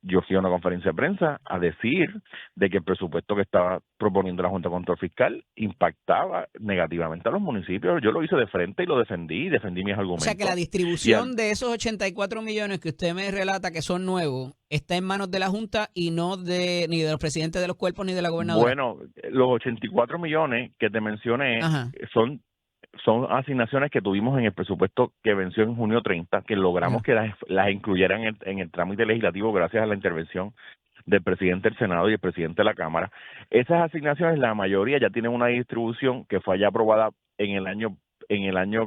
Yo fui a una conferencia de prensa a decir de que el presupuesto que estaba proponiendo la Junta de Control Fiscal impactaba negativamente a los municipios. Yo lo hice de frente y lo defendí mis O argumentos. sea que la distribución de esos 84 millones que usted me relata que son nuevos está en manos de la Junta y no ni de los presidentes de los cuerpos ni de la gobernadora. Bueno, los 84 millones que te mencioné Ajá. son asignaciones que tuvimos en el presupuesto que venció en junio 30, que logramos que las incluyeran en el trámite legislativo gracias a la intervención del presidente del Senado y el presidente de la Cámara. Esas asignaciones, la mayoría ya tienen una distribución que fue ya aprobada en el año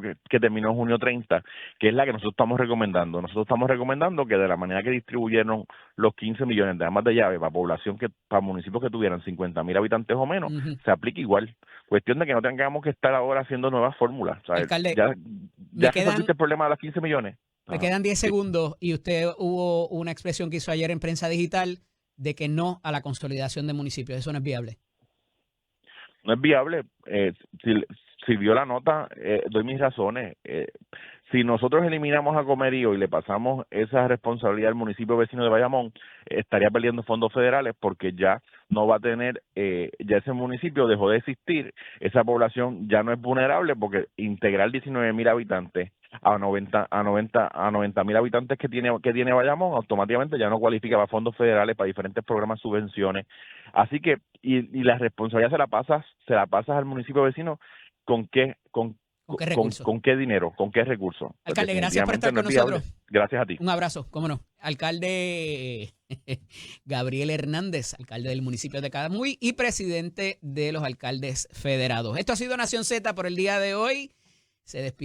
que terminó en junio 30, que es la que nosotros estamos recomendando. Nosotros estamos recomendando que de la manera que distribuyeron los 15 millones de amas de llave para población para municipios que tuvieran 50,000 habitantes o menos, se aplique igual. Cuestión de que no tengamos que estar ahora haciendo nuevas fórmulas. Alcalde, ya resolviste el problema de las 15 millones. Me quedan 10 segundos y usted hubo una expresión que hizo ayer en prensa digital de que no a la consolidación de municipios. Eso no es viable. No es viable. Si vio la nota, doy mis razones. Si nosotros eliminamos a Comerío y le pasamos esa responsabilidad al municipio vecino de Bayamón, estaría perdiendo fondos federales porque ya no va a tener, ya ese municipio dejó de existir, esa población ya no es vulnerable porque integrar 19,000 habitantes a 90,000 habitantes que tiene Bayamón, automáticamente ya no cualifica para fondos federales, para diferentes programas, subvenciones. Así que, y la responsabilidad se la pasas al municipio vecino. ¿Con qué dinero? ¿Con qué recursos? Alcalde, gracias por estar con nosotros. Gracias a ti. Un abrazo, cómo no. Alcalde Gabriel Hernández, alcalde del municipio de Camuy y presidente de los alcaldes federados. Esto ha sido Nación Z por el día de hoy. Se despide.